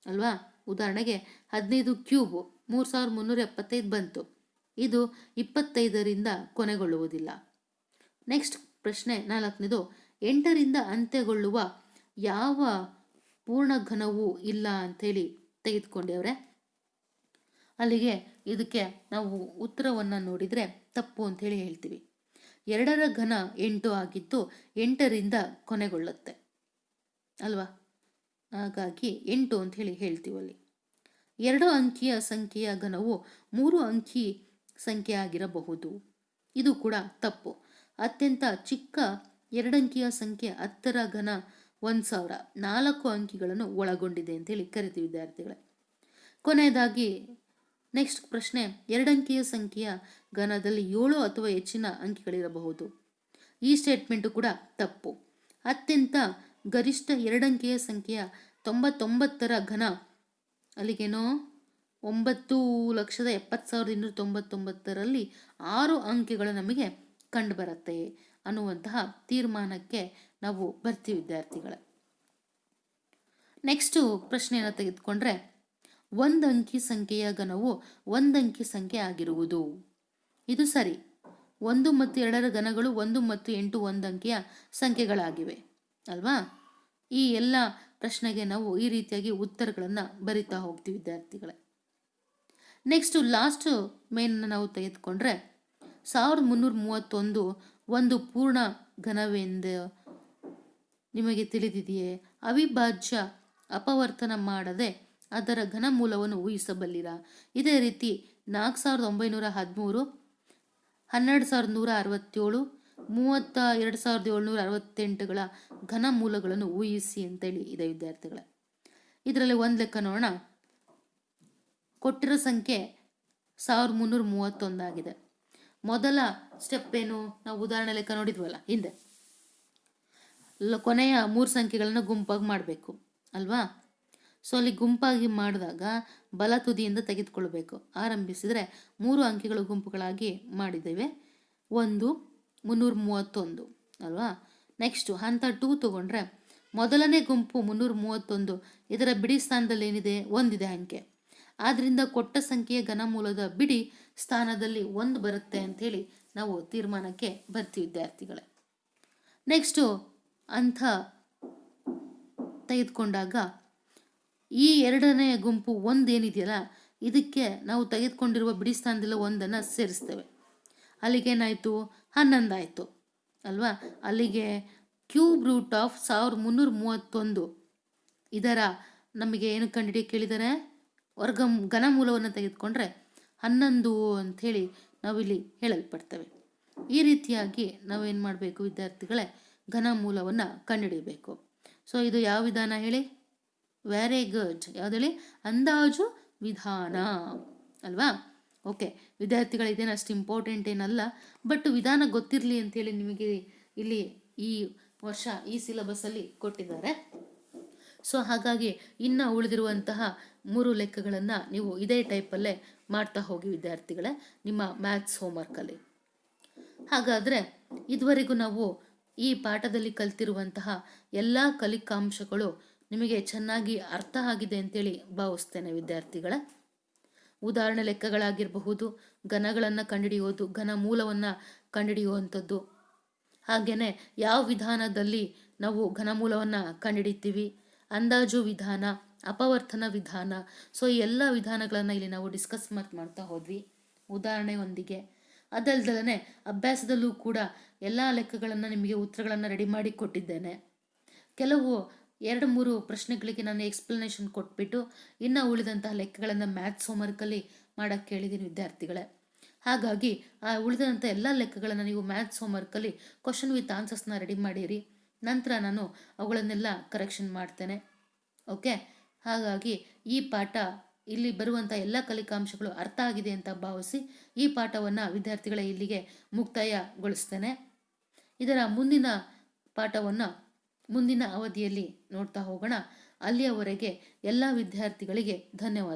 ಅಲ್ವಾ. ಉದಾಹರಣೆಗೆ 15 ಕ್ಯೂಬ್ 3375 ಬಂತು. ಇದು 25ರಿಂದ ಕೊನೆಗೊಳ್ಳುವುದಿಲ್ಲ. ನೆಕ್ಸ್ಟ್ ಪ್ರಶ್ನೆ 4ನೇದು, 8ರಿಂದ ಅಂತ್ಯಗೊಳ್ಳುವ ಯಾವ ಪೂರ್ಣ ಘನವೂ ಇಲ್ಲ ಅಂಥೇಳಿ ತೆಗೆದುಕೊಂಡೇವ್ರೆ. ಅಲ್ಲಿಗೆ ಇದಕ್ಕೆ ನಾವು ಉತ್ತರವನ್ನು ನೋಡಿದರೆ ತಪ್ಪು ಅಂಥೇಳಿ ಹೇಳ್ತೀವಿ. 2ರ ಘನ 8 ಆಗಿದ್ದು 8ರಿಂದ ಕೊನೆಗೊಳ್ಳುತ್ತೆ ಅಲ್ವಾ. ಹಾಗಾಗಿ 8 ಅಂಥೇಳಿ ಹೇಳ್ತೀವಲ್ಲಿ. 2 ಅಂಕಿಯ ಸಂಖ್ಯೆಯ ಘನವು 3 ಅಂಕಿ ಸಂಖ್ಯೆ ಆಗಿರಬಹುದು. ಇದು ಕೂಡ ತಪ್ಪು. ಅತ್ಯಂತ ಚಿಕ್ಕ 2 ಅಂಕಿಯ ಸಂಖ್ಯೆ 10ರ ಘನ 1000 4 ಅಂಕಿಗಳನ್ನು ಒಳಗೊಂಡಿದೆ ಅಂತೇಳಿ ಕರಿತೀವಿ ವಿದ್ಯಾರ್ಥಿಗಳೇ. ಕೊನೆಯದಾಗಿ ನೆಕ್ಸ್ಟ್ ಪ್ರಶ್ನೆ, 2 ಅಂಕಿಯ ಸಂಖ್ಯೆಯ ಘನದಲ್ಲಿ 7 ಅಥವಾ ಹೆಚ್ಚಿನ ಅಂಕಿಗಳಿರಬಹುದು. ಈ ಸ್ಟೇಟ್ಮೆಂಟು ಕೂಡ ತಪ್ಪು. ಅತ್ಯಂತ ಗರಿಷ್ಠ 2 ಅಂಕಿಯ ಸಂಖ್ಯೆಯ 99ರ ಘನ ಅಲ್ಲಿಗೇನೋ 9,70,299ರಲ್ಲಿ 6 ಅಂಕಿಗಳು ನಮಗೆ ಕಂಡುಬರುತ್ತೆ ಅನ್ನುವಂತಹ ತೀರ್ಮಾನಕ್ಕೆ ನಾವು ಬರ್ತೀವಿ ವಿದ್ಯಾರ್ಥಿಗಳೇ. ನೆಕ್ಸ್ಟು ಪ್ರಶ್ನೆಯನ್ನು ತೆಗೆದುಕೊಂಡ್ರೆ, 1 ಅಂಕಿ ಸಂಖ್ಯೆಯ ಘನವು 1 ಅಂಕಿ ಸಂಖ್ಯೆ ಆಗಿರುವುದು. ಇದು ಸರಿ. 1 ಮತ್ತು 2ರ ಘನಗಳು 1 ಮತ್ತು 8 1 ಅಂಕಿಯ ಸಂಖ್ಯೆಗಳಾಗಿವೆ ಅಲ್ವಾ. ಈ ಎಲ್ಲ ಪ್ರಶ್ನೆಗೆ ನಾವು ಈ ರೀತಿಯಾಗಿ ಉತ್ತರಗಳನ್ನು ಬರಿತಾ ಹೋಗ್ತೀವಿ ವಿದ್ಯಾರ್ಥಿಗಳೇ. ನೆಕ್ಸ್ಟು ಲಾಸ್ಟ್ ಮೇನನ್ನು ನಾವು ತೆಗೆದುಕೊಂಡ್ರೆ, 1331 ಒಂದು ಪೂರ್ಣ ಘನವೆಂದು ನಿಮಗೆ ತಿಳಿದಿದೆಯೇ? ಅವಿಭಾಜ್ಯ ಅಪವರ್ತನ ಮಾಡದೆ ಅದರ ಘನಮೂಲವನ್ನು ಊಹಿಸಬಲ್ಲಿರಾ? ಇದೇ ರೀತಿ 4913, 12167, 32,768ಗಳ ಘನಮೂಲಗಳನ್ನು ಊಹಿಸಿ ಅಂತೇಳಿ ಇದೆ ವಿದ್ಯಾರ್ಥಿಗಳೇ. ಇದರಲ್ಲಿ ಒಂದು ಲೆಕ್ಕ ನೋಡೋಣ. ಕೊಟ್ಟಿರೋ ಸಂಖ್ಯೆ 1331 ಆಗಿದೆ. ಮೊದಲ ಸ್ಟೆಪ್ ಏನು? ನಾವು ಉದಾಹರಣೆ ಲೆಕ್ಕ ನೋಡಿದ್ವಲ್ಲ ಹಿಂದೆ, ಕೊನೆಯ 3 ಸಂಖ್ಯೆಗಳನ್ನು ಗುಂಪಾಗಿ ಮಾಡಬೇಕು ಅಲ್ವಾ. ಸೊ ಅಲ್ಲಿ ಗುಂಪಾಗಿ ಮಾಡಿದಾಗ ಬಲ ತುದಿಯಿಂದ ತೆಗೆದುಕೊಳ್ಬೇಕು. ಆರಂಭಿಸಿದರೆ 3 ಅಂಕಿಗಳು ಗುಂಪುಗಳಾಗಿ ಮಾಡಿದ್ದೇವೆ. 1 331 ಅಲ್ವಾ. ನೆಕ್ಸ್ಟು ಹಂತ 2 ತಗೊಂಡ್ರೆ, ಮೊದಲನೇ ಗುಂಪು 331, ಇದರ ಬಿಡಿ ಸ್ಥಾನದಲ್ಲಿ ಏನಿದೆ? 1 ಇದೆ ಅಂಕೆ. ಆದ್ದರಿಂದ ಕೊಟ್ಟ ಸಂಖ್ಯೆಯ ಘನಮೂಲದ ಬಿಡಿ ಸ್ಥಾನದಲ್ಲಿ 1 ಬರುತ್ತೆ ಅಂಥೇಳಿ ನಾವು ತೀರ್ಮಾನಕ್ಕೆ ಬರ್ತೀವಿ ವಿದ್ಯಾರ್ಥಿಗಳೇ. ನೆಕ್ಸ್ಟು ಅಂಥ ತೆಗೆದುಕೊಂಡಾಗ ಈ 2ನೇ ಗುಂಪು 1 ಏನಿದೆಯಲ್ಲ, ಇದಕ್ಕೆ ನಾವು ತೆಗೆದುಕೊಂಡಿರುವ ಬಿಡಿ ಸ್ಥಾನದಲ್ಲಿ 1ಅನ್ನು ಸೇರಿಸ್ತೇವೆ. ಅಲ್ಲಿಗೇನಾಯಿತು? 11 ಆಯಿತು ಅಲ್ವಾ. ಅಲ್ಲಿಗೆ ಕ್ಯೂಬ್ ರೂಟ್ ಆಫ್ 1331 ಇದರ ನಮಗೆ ಏನು ಕಂಡುಹಿಡಿಯ ಕೇಳಿದರೆ ಘನಮೂಲವನ್ನು ತೆಗೆದುಕೊಂಡ್ರೆ 11 ಅಂಥೇಳಿ ನಾವಿಲ್ಲಿ ಹೇಳಲ್ಪಡ್ತೇವೆ. ಈ ರೀತಿಯಾಗಿ ನಾವೇನು ಮಾಡಬೇಕು ವಿದ್ಯಾರ್ಥಿಗಳೇ? ಘನಮೂಲವನ್ನು ಕಂಡುಹಿಡಿಯಬೇಕು. ಸೊ ಇದು ಯಾವ ವಿಧಾನ ಹೇಳಿ? Very good. ಯಾವ್ದು ಹೇಳಿ? ಅಂದಾಜು ವಿಧಾನ ಅಲ್ವಾ. ಓಕೆ ವಿದ್ಯಾರ್ಥಿಗಳು, ಇದೇನು ಅಷ್ಟು ಇಂಪಾರ್ಟೆಂಟ್ ಏನಲ್ಲ, ಬಟ್ ವಿಧಾನ ಗೊತ್ತಿರಲಿ ಅಂತೇಳಿ ನಿಮಗೆ ಇಲ್ಲಿ ಈ ವರ್ಷ ಈ ಸಿಲೆಬಸ್ಸಲ್ಲಿ ಕೊಟ್ಟಿದ್ದಾರೆ. ಸೊ ಹಾಗಾಗಿ ಇನ್ನು ಉಳಿದಿರುವಂತಹ 3 ಲೆಕ್ಕಗಳನ್ನು ನೀವು ಇದೇ ಟೈಪಲ್ಲೇ ಮಾಡ್ತಾ ಹೋಗಿ ವಿದ್ಯಾರ್ಥಿಗಳೇ ನಿಮ್ಮ ಮ್ಯಾಥ್ಸ್ ಹೋಮ್ವರ್ಕಲ್ಲಿ. ಹಾಗಾದರೆ ಇದುವರೆಗೂ ನಾವು ಈ ಪಾಠದಲ್ಲಿ ಕಲಿತಿರುವಂತಹ ಎಲ್ಲ ಕಲಿಕಾಂಶಗಳು ನಿಮಗೆ ಚೆನ್ನಾಗಿ ಅರ್ಥ ಆಗಿದೆ ಅಂತೇಳಿ ಭಾವಿಸ್ತೇನೆ ವಿದ್ಯಾರ್ಥಿಗಳೇ. ಉದಾಹರಣೆ ಲೆಕ್ಕಗಳಾಗಿರಬಹುದು, ಘನಗಳನ್ನು ಕಂಡುಹಿಡಿಯೋದು, ಘನ ಮೂಲವನ್ನು ಕಂಡುಹಿಡಿಯುವಂಥದ್ದು, ಹಾಗೆಯೇ ಯಾವ ವಿಧಾನದಲ್ಲಿ ನಾವು ಘನಮೂಲವನ್ನು ಕಂಡುಹಿಡಿತೀವಿ, ಅಂದಾಜು ವಿಧಾನ, ಅಪವರ್ತನ ವಿಧಾನ. ಸೊ ಈ ಎಲ್ಲ ವಿಧಾನಗಳನ್ನು ಇಲ್ಲಿ ನಾವು ಡಿಸ್ಕಸ್ ಮಾಡ್ತಾ ಹೋದ್ವಿ ಉದಾಹರಣೆಯೊಂದಿಗೆ. ಅದಲ್ದಲೇ ಅಭ್ಯಾಸದಲ್ಲೂ ಕೂಡ ಎಲ್ಲ ಲೆಕ್ಕಗಳನ್ನು ನಿಮಗೆ ಉತ್ತರಗಳನ್ನು ರೆಡಿ ಮಾಡಿ ಕೊಟ್ಟಿದ್ದೇನೆ. ಕೆಲವು 2-3 ಪ್ರಶ್ನೆಗಳಿಗೆ ನಾನು ಎಕ್ಸ್ಪ್ಲನೇಷನ್ ಕೊಟ್ಬಿಟ್ಟು ಇನ್ನು ಉಳಿದಂತಹ ಲೆಕ್ಕಗಳನ್ನು ಮ್ಯಾಥ್ಸ್ ಹೋಮ್ವರ್ಕಲ್ಲಿ ಮಾಡೋಕ್ಕೆ ಕೇಳಿದ್ದೀನಿ ವಿದ್ಯಾರ್ಥಿಗಳೇ. ಹಾಗಾಗಿ ಆ ಉಳಿದಂಥ ಎಲ್ಲ ಲೆಕ್ಕಗಳನ್ನು ನೀವು ಮ್ಯಾಥ್ಸ್ ಹೋಮ್ವರ್ಕಲ್ಲಿ ಕ್ವಶನ್ ವಿತ್ ಆನ್ಸರ್ಸ್ನ ರೆಡಿ ಮಾಡಿರಿ. ನಂತರ ನಾನು ಅವುಗಳನ್ನೆಲ್ಲ ಕರೆಕ್ಷನ್ ಮಾಡ್ತೇನೆ. ಓಕೆ, ಹಾಗಾಗಿ ಈ ಪಾಠ ಇಲ್ಲಿ ಬರುವಂಥ ಎಲ್ಲ ಕಲಿಕಾಂಶಗಳು ಅರ್ಥ ಆಗಿದೆ ಅಂತ ಭಾವಿಸಿ ಈ ಪಾಠವನ್ನು ವಿದ್ಯಾರ್ಥಿಗಳ ಇಲ್ಲಿಗೆ ಮುಕ್ತಾಯಗೊಳಿಸ್ತೇನೆ. ಇದರ ಮುಂದಿನ ಪಾಠವನ್ನು ಮುಂದಿನ ಅವಧಿಯಲ್ಲಿ ನೋಡ್ತಾ ಹೋಗೋಣ. ಅಲ್ಲಿಯವರೆಗೆ ಎಲ್ಲ ವಿದ್ಯಾರ್ಥಿಗಳಿಗೆ ಧನ್ಯವಾದ.